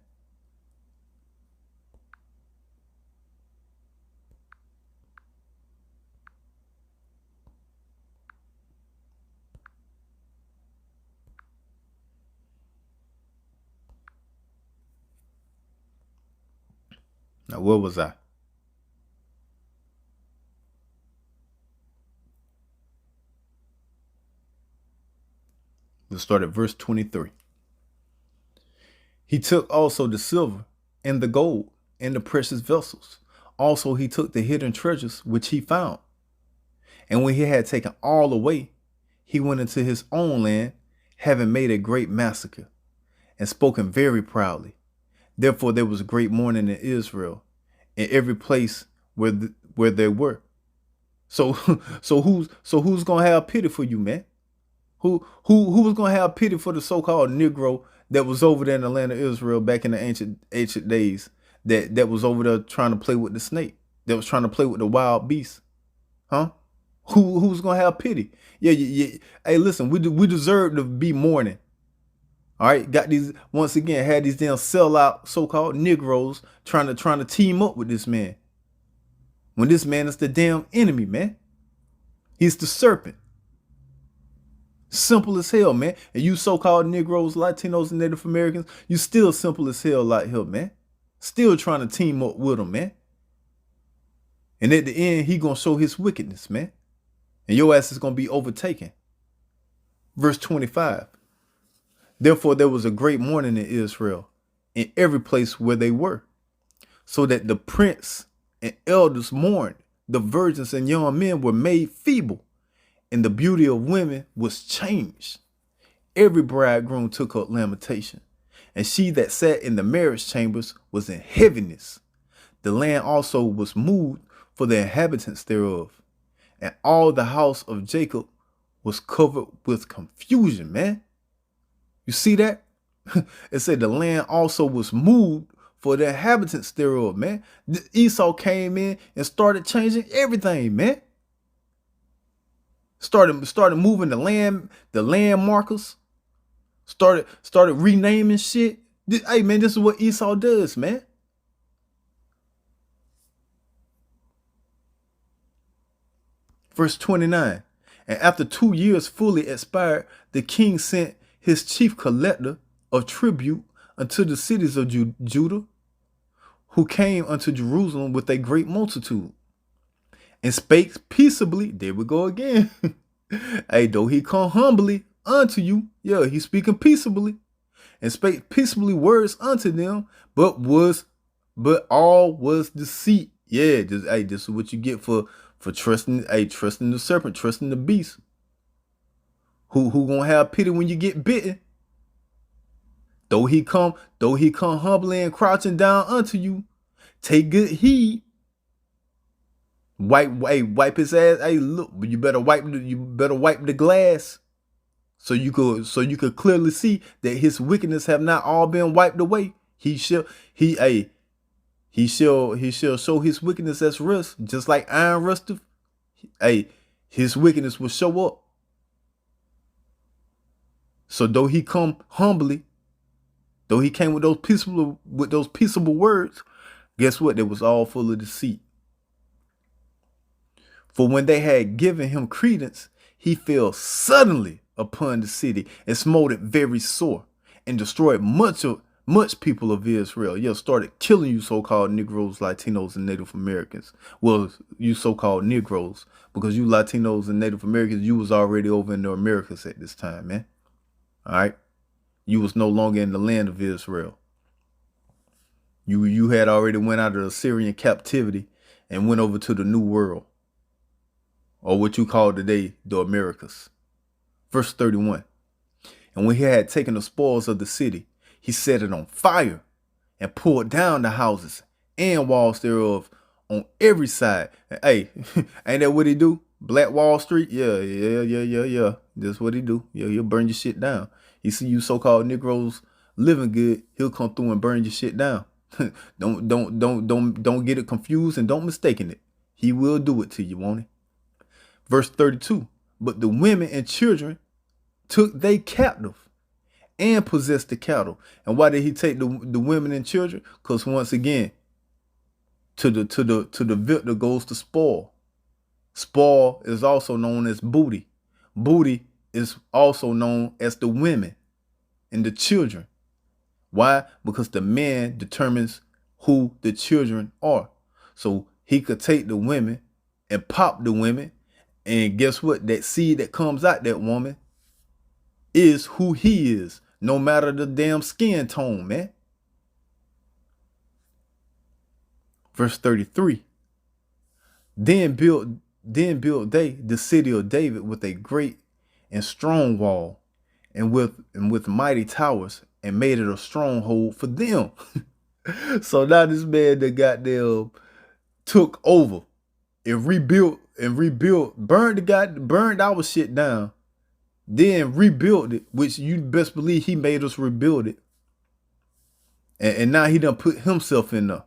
Now, where was I? Let's start at verse 23. He took also the silver and the gold and the precious vessels. Also, he took the hidden treasures which he found. And when he had taken all away, he went into his own land, having made a great massacre, and spoken very proudly. Therefore, there was a great mourning in Israel, in every place where they were. So who's gonna have pity for you, man? Who was gonna have pity for the so-called Negro that was over there in the land of Israel back in the ancient days? That was over there trying to play with the snake, that was trying to play with the wild beast, huh? Who's gonna have pity? Yeah. Hey, listen, we deserve to be mourning. All right, got these, once again, had these damn sellout so-called Negroes trying to team up with this man. When this man is the damn enemy, man. He's the serpent. Simple as hell, man. And you so-called Negroes, Latinos, and Native Americans, you still simple as hell like him, man. Still trying to team up with him, man. And at the end, he gonna show his wickedness, man. And your ass is gonna be overtaken. Verse 25. Therefore, there was a great mourning in Israel, in every place where they were, so that the prince and elders mourned. The virgins and young men were made feeble, and the beauty of women was changed. Every bridegroom took up lamentation, and she that sat in the marriage chambers was in heaviness. The land also was moved for the inhabitants thereof. And all the house of Jacob was covered with confusion, man. You see that? It said the land also was moved for the inhabitants thereof, man. Esau came in and started changing everything, man. Started moving the land markers. Started renaming shit. Hey, man, this is what Esau does, man. Verse 29. And after 2 years fully expired, the king sent his chief collector of tribute unto the cities of Judah, who came unto Jerusalem with a great multitude, and spake peaceably. There we go again. Hey, though he come humbly unto you, yeah, he's speaking peaceably, and spake peaceably words unto them, but all was deceit. Yeah, this is what you get for trusting the serpent, trusting the beast. Who gonna have pity when you get bitten? Though he come humbly and crouching down unto you, take good heed. Wipe his ass. Hey, look, you better wipe the glass, so you could clearly see that his wickedness have not all been wiped away. He shall show his wickedness as rust, just like iron rusteth. Hey, his wickedness will show up. So though he come humbly, though he came with those peaceable words, guess what? It was all full of deceit. For when they had given him credence, he fell suddenly upon the city and smote it very sore, and destroyed much people of Israel. Yeah, started killing you so-called Negroes, Latinos, and Native Americans. Well, you so-called Negroes, because you Latinos and Native Americans, you was already over in the Americas at this time, man. All right, you was no longer in the land of Israel. You had already went out of the Assyrian captivity and went over to the New World, or what you call today the Americas. Verse 31. And when he had taken the spoils of the city, he set it on fire and pulled down the houses and walls thereof on every side. Hey, ain't that what he do? Black Wall Street? Yeah. That's what he do. Yeah, he'll burn your shit down. He see you so-called Negroes living good, he'll come through and burn your shit down. Don't get it confused and don't mistaken it. He will do it to you, won't he? Verse 32. But the women and children took they captive and possessed the cattle. And why did he take the women and children? Because once again, to the victor goes the spoil. Spoil is also known as booty. Booty is also known as the women and the children. Why? Because the man determines who the children are. So he could take the women and pop the women, and guess what? That seed that comes out that woman is who he is, no matter the damn skin tone, man. Verse 33. Then built they the city of David with a great and strong wall, and with mighty towers, and made it a stronghold for them. So now this man that goddamn took over and rebuilt, burned our shit down, then rebuilt it, which you best believe he made us rebuild it. And now he done put himself in there.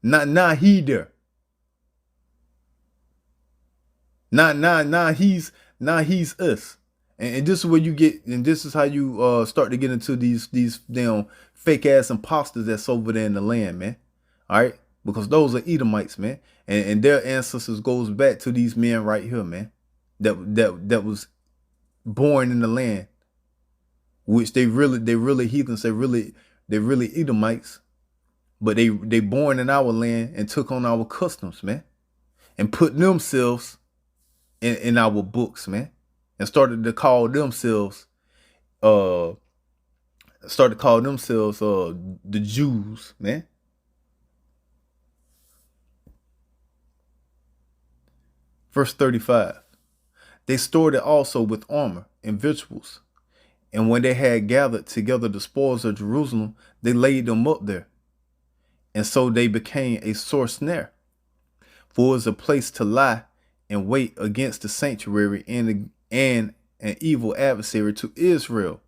Now he there. Now he's us. And this is where you get, and this is how you start to get into these damn fake ass imposters that's over there in the land, man. All right, because those are Edomites, man, and their ancestors goes back to these men right here, man. That was born in the land, which they really heathens, they really Edomites, but they born in our land and took on our customs, man, and put themselves in our books, man, and started to call themselves the Jews, man. Verse 35. They stored it also with armor and victuals, and when they had gathered together the spoils of Jerusalem, they laid them up there. And so they became a sore snare, for it was a place to lie and wait against the sanctuary and an evil adversary to Israel.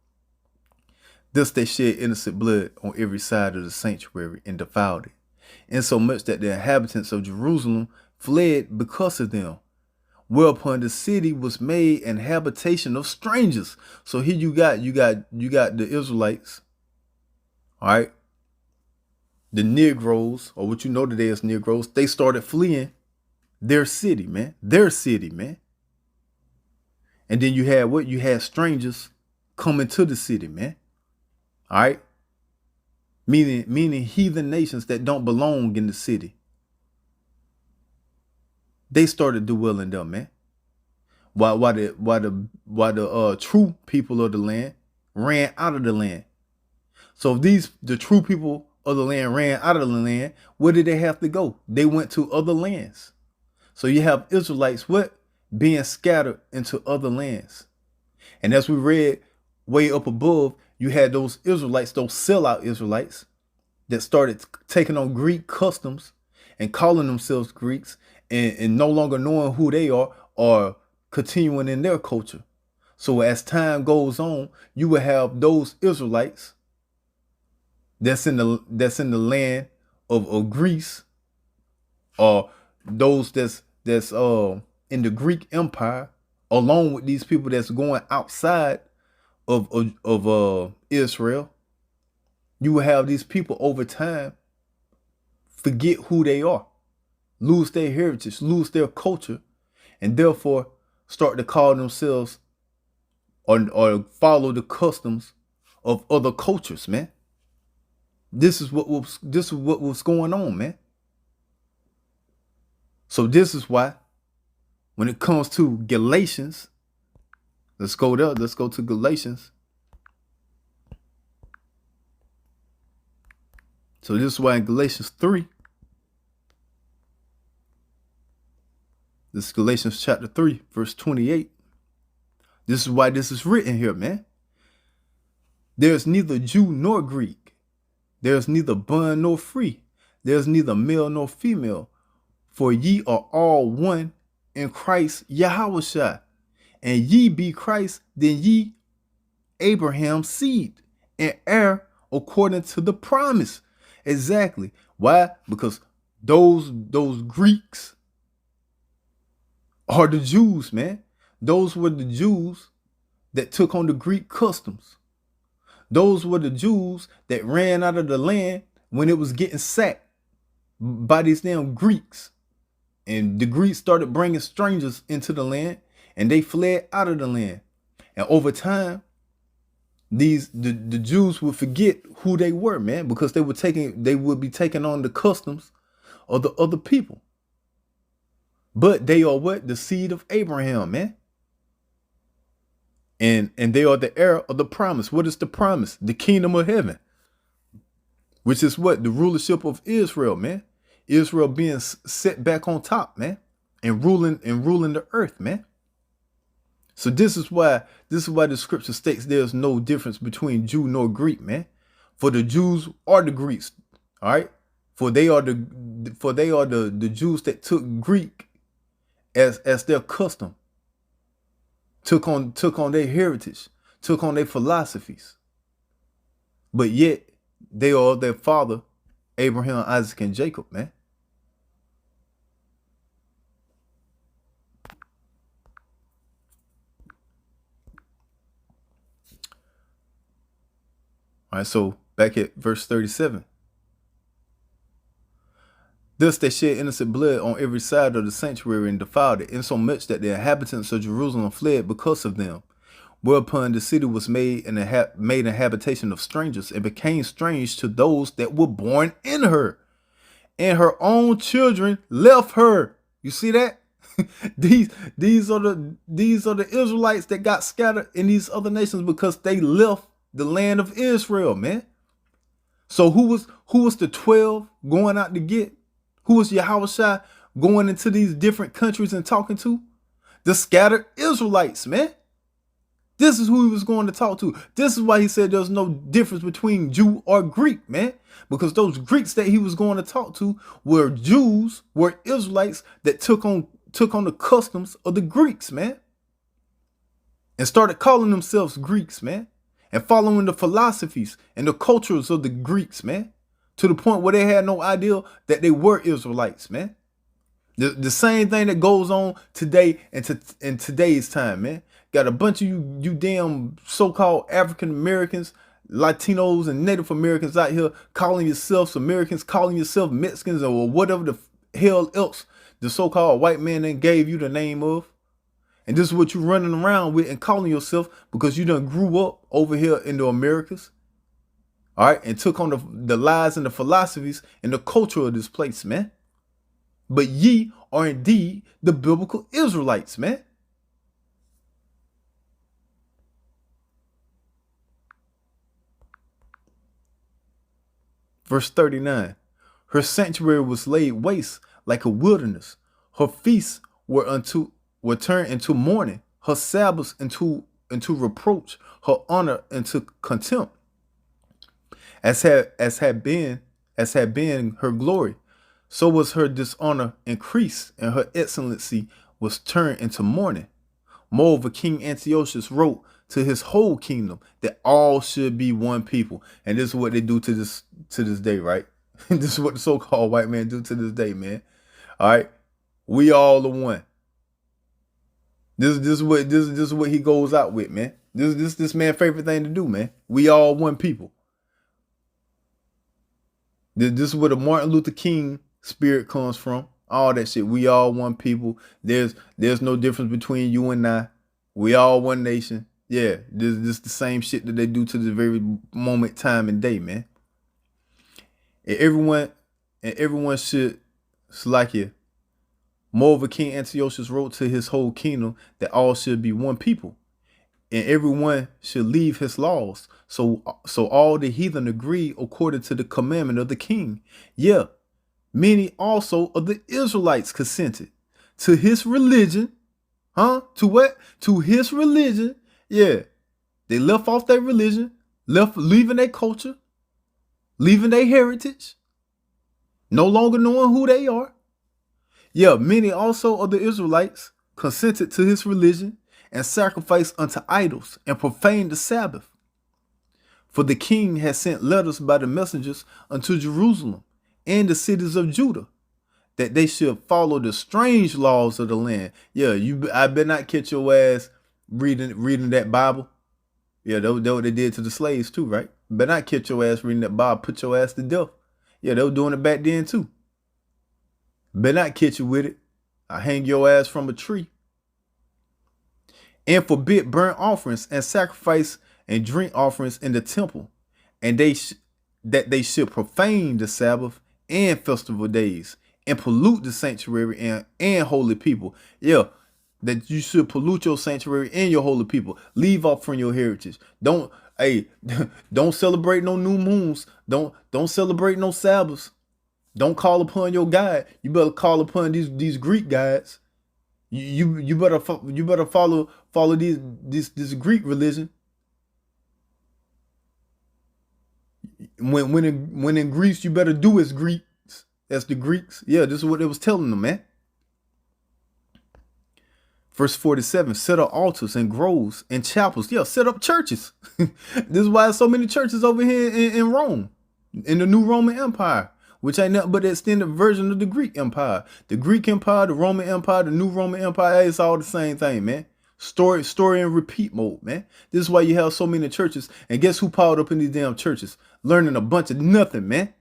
Thus they shed innocent blood on every side of the sanctuary and defiled it, insomuch that the inhabitants of Jerusalem fled because of them. Whereupon the city was made an habitation of strangers. So here you got the Israelites, all right, the Negroes, or what you know today as Negroes. They started fleeing their city, man. And then you had what? You had strangers coming to the city, man. All right. Meaning heathen nations that don't belong in the city. They started dwelling there, man. While the true people of the land ran out of the land. So if the true people of the land ran out of the land, where did they have to go? They went to other lands. So you have Israelites being scattered into other lands. And as we read way up above, you had those Israelites, those sellout Israelites that started taking on Greek customs and calling themselves Greeks and no longer knowing who they are or continuing in their culture. So as time goes on, you will have those Israelites that's in the land of Greece, or those that's in the Greek Empire, along with these people that's going outside of Israel. You will have these people over time forget who they are, lose their heritage, lose their culture, and therefore start to call themselves or follow the customs of other cultures, man. This is what was going on, man. So this is why when it comes to Galatians, let's go there. Let's go to Galatians. So this is why in Galatians 3, this is Galatians chapter 3, verse 28. This is why this is written here, man. There's neither Jew nor Greek. There's neither bond nor free. There's neither male nor female. For ye are all one in Christ Yahushua. And ye be Christ, then ye Abraham's seed and heir according to the promise. Exactly. Why? Because those Greeks are the Jews, man. Those were the Jews that took on the Greek customs. Those were the Jews that ran out of the land when it was getting sacked by these damn Greeks. And the Greeks started bringing strangers into the land, and they fled out of the land. And over time, the Jews would forget who they were, man, because they would be taking on the customs of the other people. But they are what? The seed of Abraham, man. And they are the heir of the promise. What is the promise? The kingdom of heaven, which is what? The rulership of Israel, man. Israel being set back on top, man, and ruling the earth, man. So this is why the scripture states there's no difference between Jew nor Greek, man. For the Jews are the Greeks, all right? For they are the Jews that took Greek as their custom, took on their heritage, took on their philosophies. But yet they are their father, Abraham, Isaac, and Jacob, man. All right, so back at verse 37. Thus they shed innocent blood on every side of the sanctuary and defiled it, insomuch that the inhabitants of Jerusalem fled because of them. Whereupon the city was made an habitation of strangers, and became strange to those that were born in her. And her own children left her. You see that? these are the Israelites that got scattered in these other nations because they left the land of Israel, man. So who was the 12 going out to get? Who was Yahushua going into these different countries and talking to? The scattered Israelites, man. This is who he was going to talk to. This is why he said there's no difference between Jew or Greek, man. Because those Greeks that he was going to talk to were Jews, were Israelites that took on the customs of the Greeks, man. And started calling themselves Greeks, man. And following the philosophies and the cultures of the Greeks, man. To the point where they had no idea that they were Israelites, man. The same thing that goes on today and in today's time, man. Got a bunch of you damn so-called African Americans, Latinos, and Native Americans out here calling yourselves Americans, calling yourself Mexicans, or whatever the hell else the so-called white man then gave you the name of. And this is what you're running around with and calling yourself because you done grew up over here in the Americas. All right, and took on the lies and the philosophies and the culture of this place, man. But ye are indeed the biblical Israelites, man. Verse 39, her sanctuary was laid waste like a wilderness. Her feasts were turned into mourning, her Sabbaths into reproach, her honor into contempt. As had been her glory, so was her dishonor increased, and her excellency was turned into mourning. Moreover, King Antiochus wrote to his whole kingdom that all should be one people. And this is what they do to this day, right? This is what the so-called white man do to this day, man. All right, we all are one. This is what he goes out with, man. This man's favorite thing to do, man. We all one people. This is where the Martin Luther King spirit comes from. All that shit. We all one people. There's no difference between you and I. We all one nation. Yeah, this is the same shit that they do to the very moment, time, and day, man. And everyone should Salakia. Moreover, King Antiochus wrote to his whole kingdom that all should be one people, and everyone should leave his laws. So all the heathen agree according to the commandment of the king. Yeah, many also of the Israelites consented to his religion. To what? To his religion. Yeah, they left off their religion, leaving their culture, leaving their heritage, no longer knowing who they are. Yeah, many also of the Israelites consented to his religion and sacrificed unto idols and profaned the Sabbath. For the king had sent letters by the messengers unto Jerusalem and the cities of Judah, that they should follow the strange laws of the land. Yeah, I better not catch your ass reading that Bible. Yeah, that what they did to the slaves too, right? Better not catch your ass reading that Bible, put your ass to death. Yeah, they were doing it back then too. Better not catch you with it. I hang your ass from a tree. And forbid burnt offerings and sacrifice and drink offerings in the temple, and that they should profane the Sabbath and festival days and pollute the sanctuary and holy people. Yeah, that you should pollute your sanctuary and your holy people. Leave off from your heritage. Don't celebrate no new moons. Don't celebrate no Sabbaths. Don't call upon your God. You better call upon these Greek gods. You better follow this Greek religion. When in Greece, you better do as Greeks. As the Greeks. Yeah, this is what it was telling them, man. Verse 47, set up altars and groves and chapels. Yeah, set up churches. This is why there's so many churches over here in Rome, in the new Roman Empire, which ain't nothing but the extended version of the Greek Empire. The Greek Empire, the Roman Empire, the new Roman Empire, it's all the same thing, man. Story and repeat mode, man. This is why you have so many churches. And guess who piled up in these damn churches? Learning a bunch of nothing, man.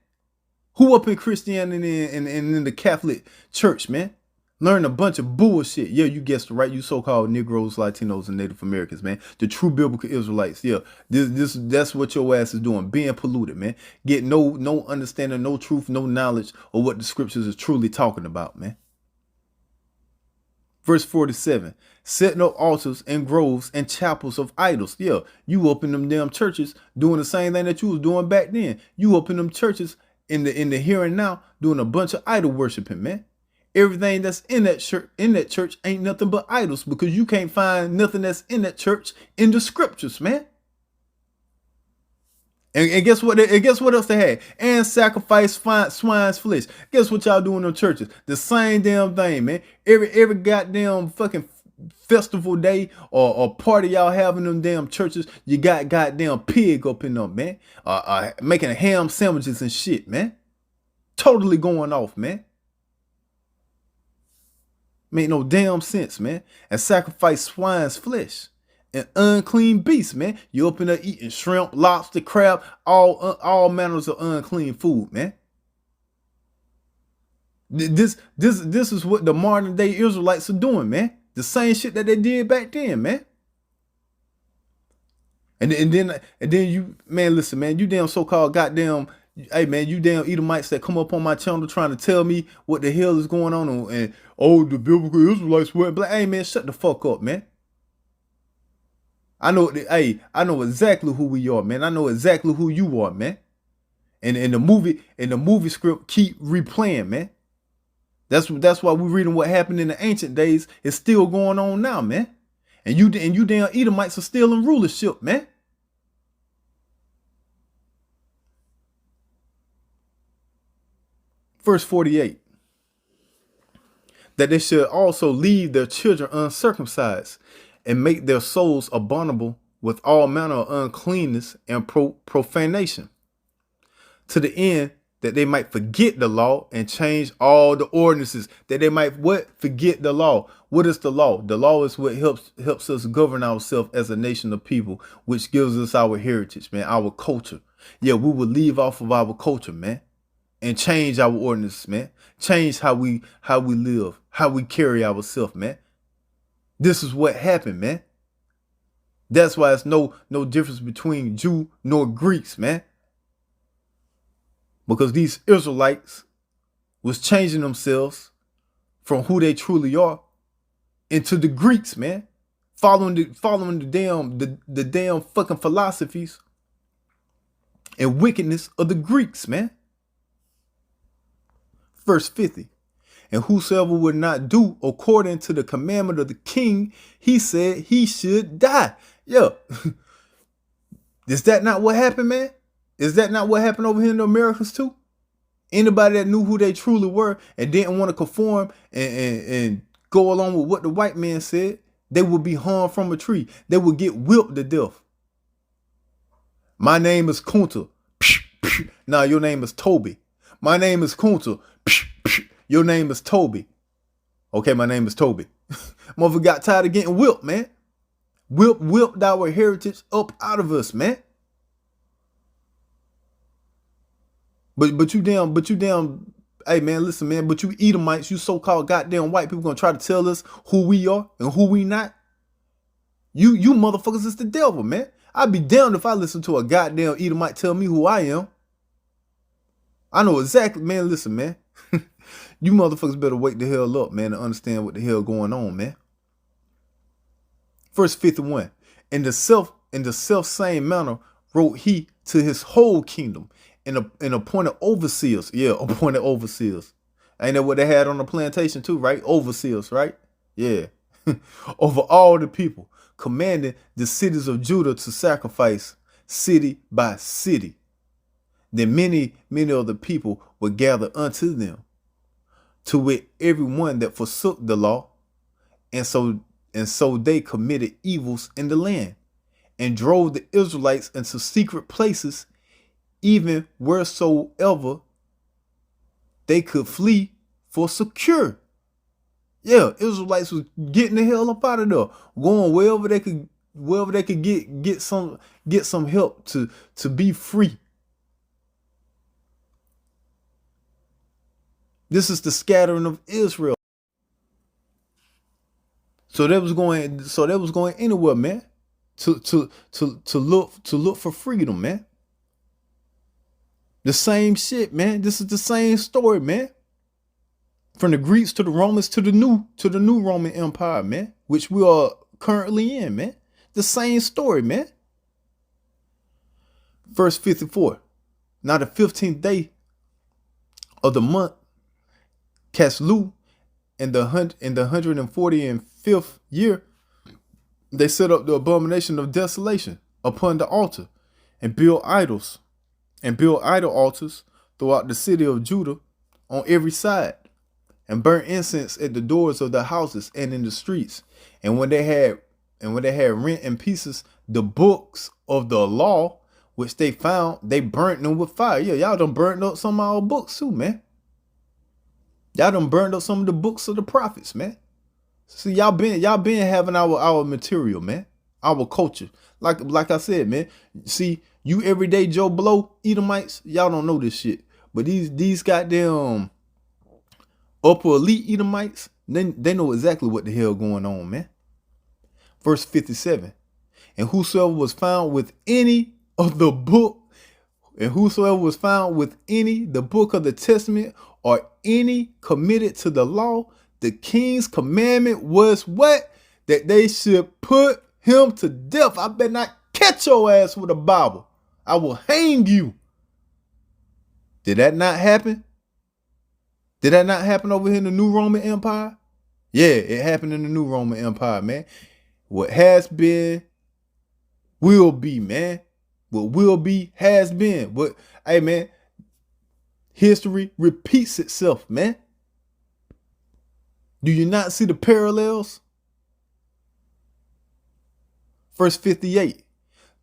Who up in Christianity and in the Catholic Church, man? Learn a bunch of bullshit. Yeah, you guessed it right. You so-called Negroes, Latinos, and Native Americans, man. The true biblical Israelites. Yeah, that's what your ass is doing. Being polluted, man. Get no understanding, no truth, no knowledge of what the scriptures is truly talking about, man. Verse 47, setting up altars and groves and chapels of idols. Yeah, you up in them damn churches doing the same thing that you was doing back then. You up in them churches in the here and now doing a bunch of idol worshiping, man. Everything that's in that church ain't nothing but idols, because you can't find nothing that's in that church in the scriptures, man. And guess what? And guess what else they had? And sacrifice swine's flesh. Guess what y'all do in them churches? The same damn thing, man. Every goddamn fucking festival day or party y'all have in them damn churches, you got goddamn pig up in them, man. Making ham sandwiches and shit, man. Totally going off, man. Make no damn sense, man. And sacrifice swine's flesh. And unclean beasts, man. You up in there eating shrimp, lobster, crab, all manners of unclean food, man. This is what the modern day Israelites are doing, man. The same shit that they did back then, man. And then you, man, listen, man, you damn so-called goddamn, hey man, you damn Edomites that come up on my channel trying to tell me what the hell is going on, and oh, the biblical Israelites weren't black. Hey man, shut the fuck up, man. I know exactly who we are, man. I know exactly who you are, man. And in the movie script keep replaying, man. That's why we're reading what happened in the ancient days. It's still going on now, man. And you damn Edomites are still in rulership, man. Verse 48. That they should also leave their children uncircumcised, and make their souls abominable with all manner of uncleanness and profanation, to the end that they might forget the law and change all the ordinances. That they might what? Forget the law. What is the law? The law is what helps us govern ourselves as a nation of people, which gives us our heritage, man, our culture. Yeah, we will leave off of our culture, man, and change our ordinances, man. Change how we live, how we carry ourselves, man. This is what happened, man. That's why it's no difference between Jew nor Greeks, man. Because these Israelites was changing themselves from who they truly are into the Greeks, man. Following the damn fucking philosophies and wickedness of the Greeks, man. Verse 50. And whosoever would not do according to the commandment of the king, he said he should die. Yeah. Is that not what happened, man? Is that not what happened over here in the Americas too? Anybody that knew who they truly were and didn't want to conform and go along with what the white man said, they would be hung from a tree. They would get whipped to death. My name is Kunta. Nah, your name is Toby. My name is Kunta. Your name is Toby. Okay, my name is Toby. Mother got tired of getting whipped, man. Whipped our heritage up out of us, man. But you damn, hey man, listen, man, but you Edomites, you so-called goddamn white people gonna try to tell us who we are and who we not. You motherfuckers is the devil, man. I'd be damned if I listen to a goddamn Edomite tell me who I am. I know exactly, man, listen, man. You motherfuckers better wake the hell up, man, to understand what the hell going on, man. Verse 51. In the self same manner wrote he to his whole kingdom and appointed overseers. Yeah, appointed overseers. Ain't that what they had on the plantation too, right? Overseers, right? Yeah. Over all the people, commanding the cities of Judah to sacrifice city by city. Then many of the people were gathered unto them, to wit, everyone that forsook the law, and so they committed evils in the land, and drove the Israelites into secret places, even wheresoever they could flee for secure. Yeah, Israelites was getting the hell up out of there, going wherever they could get some help to be free. This is the scattering of Israel. So they was going anywhere, man, to look for freedom, man. The same shit, man. This is the same story, man. From the Greeks to the Romans to the new Roman Empire, man, which we are currently in, man. The same story, man. Verse 54. Now the 15th day of the month, Caslu, in the 145th year, they set up the abomination of desolation upon the altar, and build idols, and build idol altars throughout the city of Judah on every side, and burnt incense at the doors of the houses and in the streets. And when they had rent in pieces the books of the law which they found, they burnt them with fire. Yeah, y'all done burnt up some of our books too, man. Y'all done burned up some of the books of the prophets, man. See, y'all been having our material, man. Our culture. Like I said, man. See, you everyday Joe Blow Edomites, y'all don't know this shit. But these goddamn upper elite Edomites, they know exactly what the hell going on, man. Verse 57. And whosoever was found with any of the book, and whosoever was found with any the book of the testament, or any committed to the law, the king's commandment was what? That they should put him to death. I better not catch your ass with a Bible. I will hang you. Did that not happen? Did that not happen over here in the New Roman Empire? Yeah, it happened in the New Roman Empire, man. What has been will be, man. What will be has been. But hey, man, history repeats itself, man. Do you not see the parallels? Verse 58.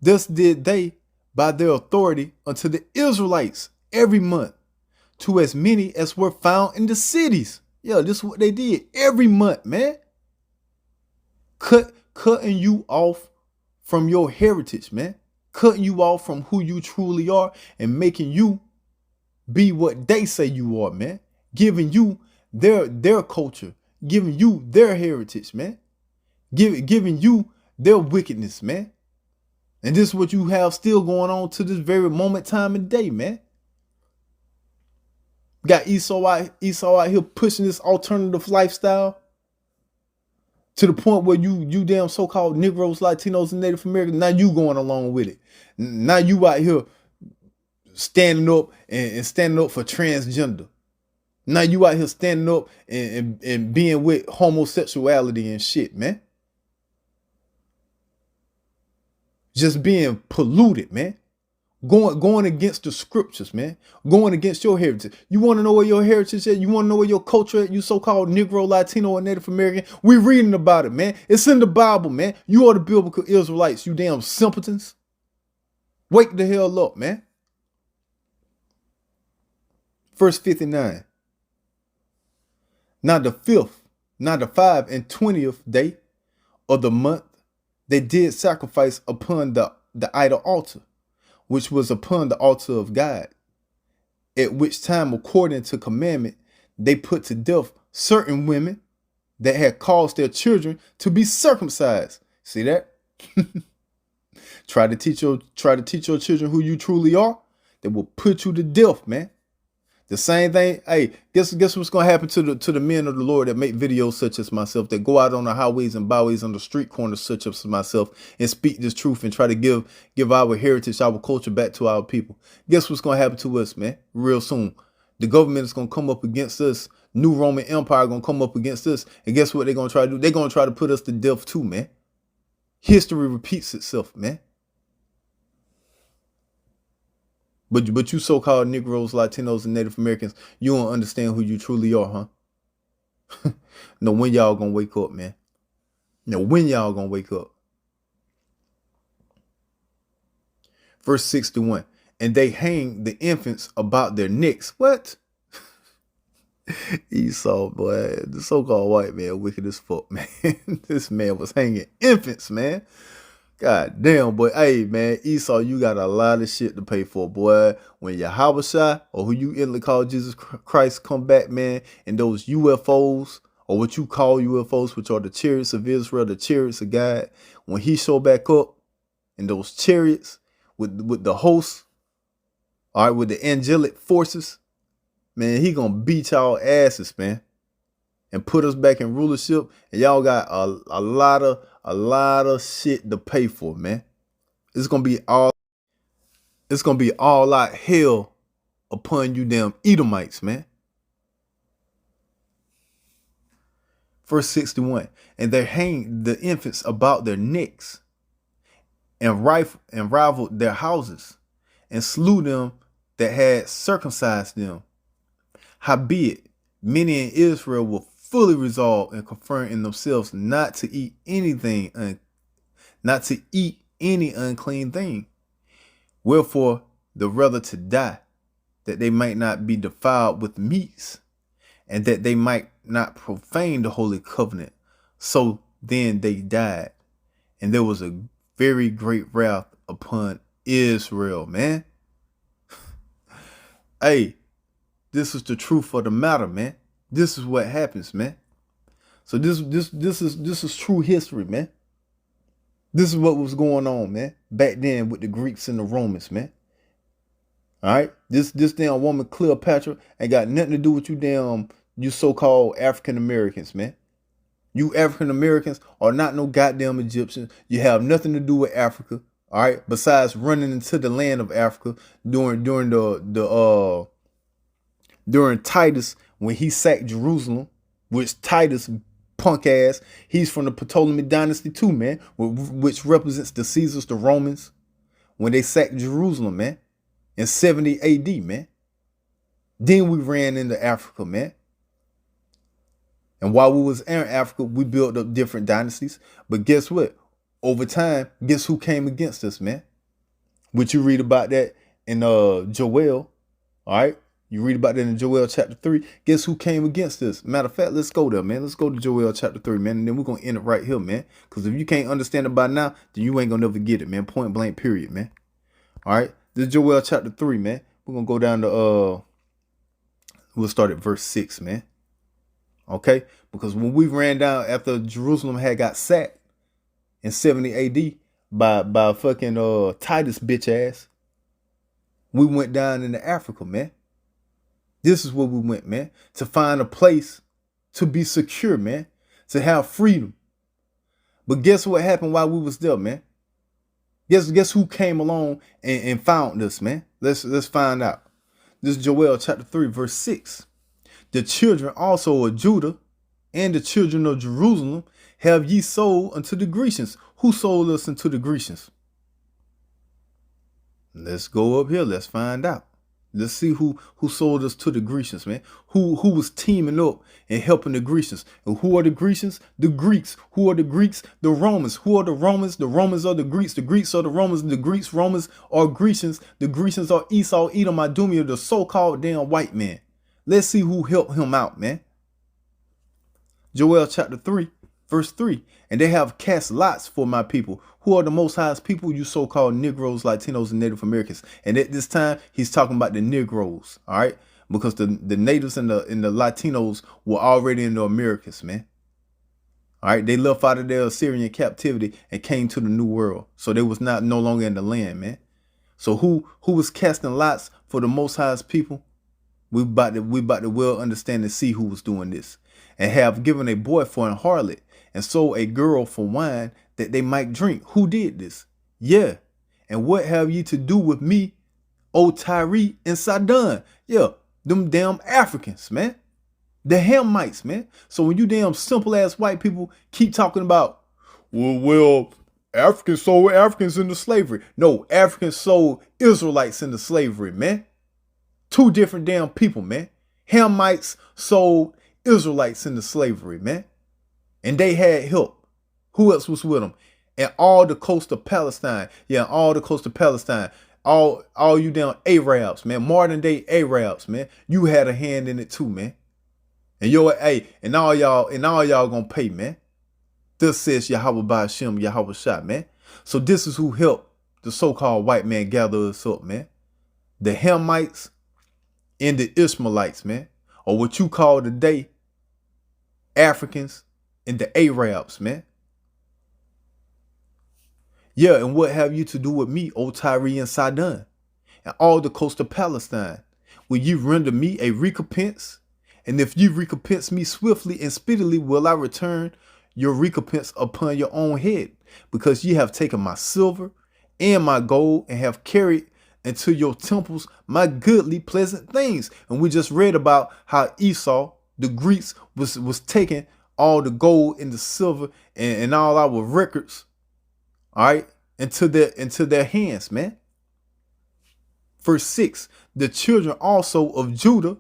Thus did they by their authority unto the Israelites every month, to as many as were found in the cities. Yeah, this is what they did every month, man. Cutting you off from your heritage, man. Cutting you off from who you truly are and making you be what they say you are, man. Giving you their culture, giving you their heritage, man. Giving you their wickedness, man. And this is what you have still going on to this very moment, time, and day, man. Got Esau out here pushing this alternative lifestyle to the point where you damn so-called Negroes, Latinos, and Native Americans, now you going along with it. Now you out here standing up and standing up for transgender. Now you out here standing up and being with homosexuality and shit, man. Just being polluted, man. Going against the scriptures, man. Going against your heritage. You want to know where your heritage is? You want to know where your culture is? You so-called Negro, Latino, and Native American? We reading about it, man. It's in the Bible, man. You are the biblical Israelites, you damn simpletons. Wake the hell up, man. Verse 59. Now the 5 and 20th day of the month, they did sacrifice upon the idol altar, which was upon the altar of God, at which time, according to commandment, they put to death certain women that had caused their children to be circumcised. See that? Try to teach your children who you truly are. They will put you to death, man. The same thing. Hey, guess what's gonna happen to the men of the Lord that make videos such as myself, that go out on the highways and byways, on the street corners such as myself, and speak this truth and try to give our heritage, our culture back to our people. Guess what's gonna happen to us, man? Real soon, the government is gonna come up against us. New Roman Empire gonna come up against us, and guess what they're gonna try to do? They're gonna try to put us to death too, man. History repeats itself, man. But you so-called Negroes, Latinos, and Native Americans, you don't understand who you truly are, huh? No, when y'all gonna wake up, man? No, when y'all gonna wake up? Verse 61. And they hang the infants about their necks. What? Esau, boy, the so-called white man, wicked as fuck, man. This man was hanging infants, man. God damn, boy. Hey, man, Esau, you got a lot of shit to pay for, boy. When Yahushua, or who you instantly call Jesus Christ, come back, man, and those UFOs, or what you call UFOs, which are the chariots of Israel, the chariots of God, when he show back up in those chariots with the hosts, all right, with the angelic forces, man, he gonna beat y'all asses, man, and put us back in rulership, and y'all got a lot of shit to pay for, man. It's gonna be all out hell upon you damn Edomites, man. Verse 61. And they hanged the infants about their necks and rivaled their houses and slew them that had circumcised them. Howbeit, many in Israel were fully resolved and confirmed in themselves not to eat any unclean thing. Wherefore, the rather to die, that they might not be defiled with meats, and that they might not profane the holy covenant. So then they died, and there was a very great wrath upon Israel, man. Hey, this is the truth of the matter, man. This is what happens, man. So this is true history, man. This is what was going on, man, back then with the Greeks and the Romans, man. All right, this damn woman Cleopatra ain't got nothing to do with you so-called African Americans, man. You African Americans are not no goddamn Egyptians. You have nothing to do with Africa, all right? Besides running into the land of Africa during Titus, when he sacked Jerusalem, which Titus, punk ass, he's from the Ptolemy dynasty too, man, which represents the Caesars, the Romans, when they sacked Jerusalem, man, in 70 AD, man. Then we ran into Africa, man. And while we was in Africa, we built up different dynasties. But guess what? Over time, guess who came against us, man? Which you read about that in Joel, all right? You read about that in Joel chapter 3. Guess who came against us? Matter of fact, let's go there, man. Let's go to Joel chapter 3, man. And then we're going to end it right here, man. Because if you can't understand it by now, then you ain't going to never get it, man. Point blank, period, man. All right? This is Joel chapter 3, man. We're going to go down to, we'll start at verse 6, man. Okay? Because when we ran down after Jerusalem had got sacked in 70 AD by fucking Titus bitch ass, we went down into Africa, man. This is where we went, man. To find a place to be secure, man. To have freedom. But guess what happened while we was there, man? Guess who came along and found us, man? Let's find out. This is Joel chapter 3, verse 6. The children also of Judah and the children of Jerusalem have ye sold unto the Grecians. Who sold us unto the Grecians? Let's go up here. Let's find out. Let's see who sold us to the Grecians, man. Who was teaming up and helping the Grecians. And who are the Grecians? The Greeks. Who are the Greeks? The Romans. Who are the Romans? The Romans are the Greeks. The Greeks are the Romans. The Greeks, Romans are Grecians. The Grecians are Esau, Edom, Idumea, the so-called damn white man. Let's see who helped him out, man. Joel chapter 3, verse 3. And they have cast lots for my people. Who are the Most High's people? You so-called Negroes, Latinos, and Native Americans. And at this time, he's talking about the Negroes, all right? Because the natives and the Latinos were already in the Americas, man. All right, they left out of their Assyrian captivity and came to the New World. So they was no longer in the land, man. So who was casting lots for the Most High's people? We about to well understand and see who was doing this. And have given a boy for an harlot and sold a girl for wine that they might drink. Who did this? Yeah. And what have ye to do with me, O Tyre and Sidon? Yeah, them damn Africans, man. The Hamites, man. So when you damn simple ass white people keep talking about, well, Africans sold Africans into slavery. No, Africans sold Israelites into slavery, man. Two different damn people, man. Hamites sold Israelites into slavery, man. And they had help. Who else was with them? And all the coast of Palestine. Yeah, all the coast of Palestine. All you damn Arabs, man. Modern day Arabs, man. You had a hand in it too, man. And and all y'all gonna pay, man. This says Yahweh Ba'ashem, Yahweh Shah, man. So this is who helped the so-called white man gather us up, man. The Hamites and the Ishmaelites, man. Or what you call today Africans and the Arabs, man. Yeah, and what have you to do with me, O Tyre and Sidon, and all the coast of Palestine? Will you render me a recompense? And if you recompense me swiftly and speedily, will I return your recompense upon your own head? Because ye have taken my silver and my gold and have carried into your temples my goodly pleasant things. And we just read about how Esau, the Greeks, was taking all the gold and the silver and all our records, all right, into their hands, man. Verse 6, the children also of Judah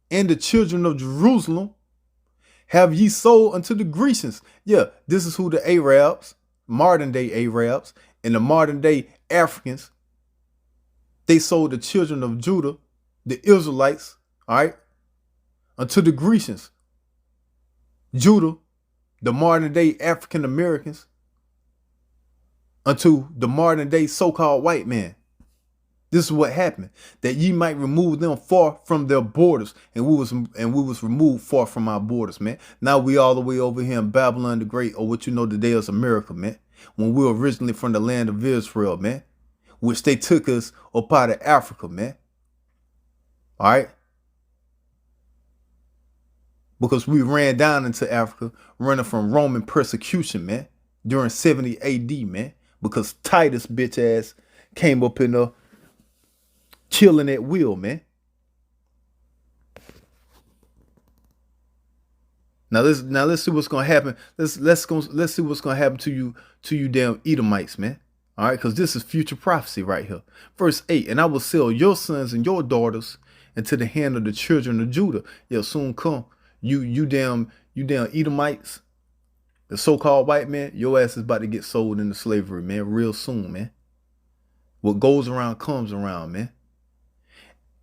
and the children of Jerusalem have ye sold unto the Grecians. Yeah, this is who the Arabs, modern day Arabs, and the modern day Africans, they sold the children of Judah, the Israelites, all right, unto the Grecians. Judah, the modern day African Americans, unto the modern day so-called white man. This is what happened, that ye might remove them far from their borders, and we was removed far from our borders, man. Now we all the way over here in Babylon the Great, or what you know today as America, man. When we were originally from the land of Israel, man, which they took us up out of Africa, man. All right, because we ran down into Africa, running from Roman persecution, man, during 70 AD, man, because Titus bitch ass came up in there chilling at will, man. Now let's see what's gonna happen. Let's see what's gonna happen to you damn Edomites, man. All right, because this is future prophecy right here. Verse 8, and I will sell your sons and your daughters into the hand of the children of Judah. You'll soon come. You damn Edomites, the so-called white man, your ass is about to get sold into slavery, man, real soon, man. What goes around comes around, man.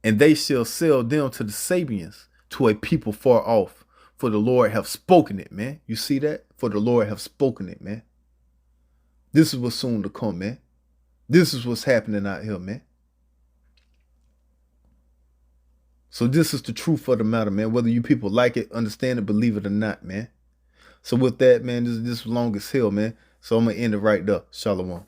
And they shall sell them to the Sabians, to a people far off. For the Lord have spoken it, man. You see that? For the Lord have spoken it, man. This is what's soon to come, man. This is what's happening out here, man. So this is the truth of the matter, man. Whether you people like it, understand it, believe it or not, man. So with that, man, this is long as hell, man. So I'm going to end it right there. Shalom.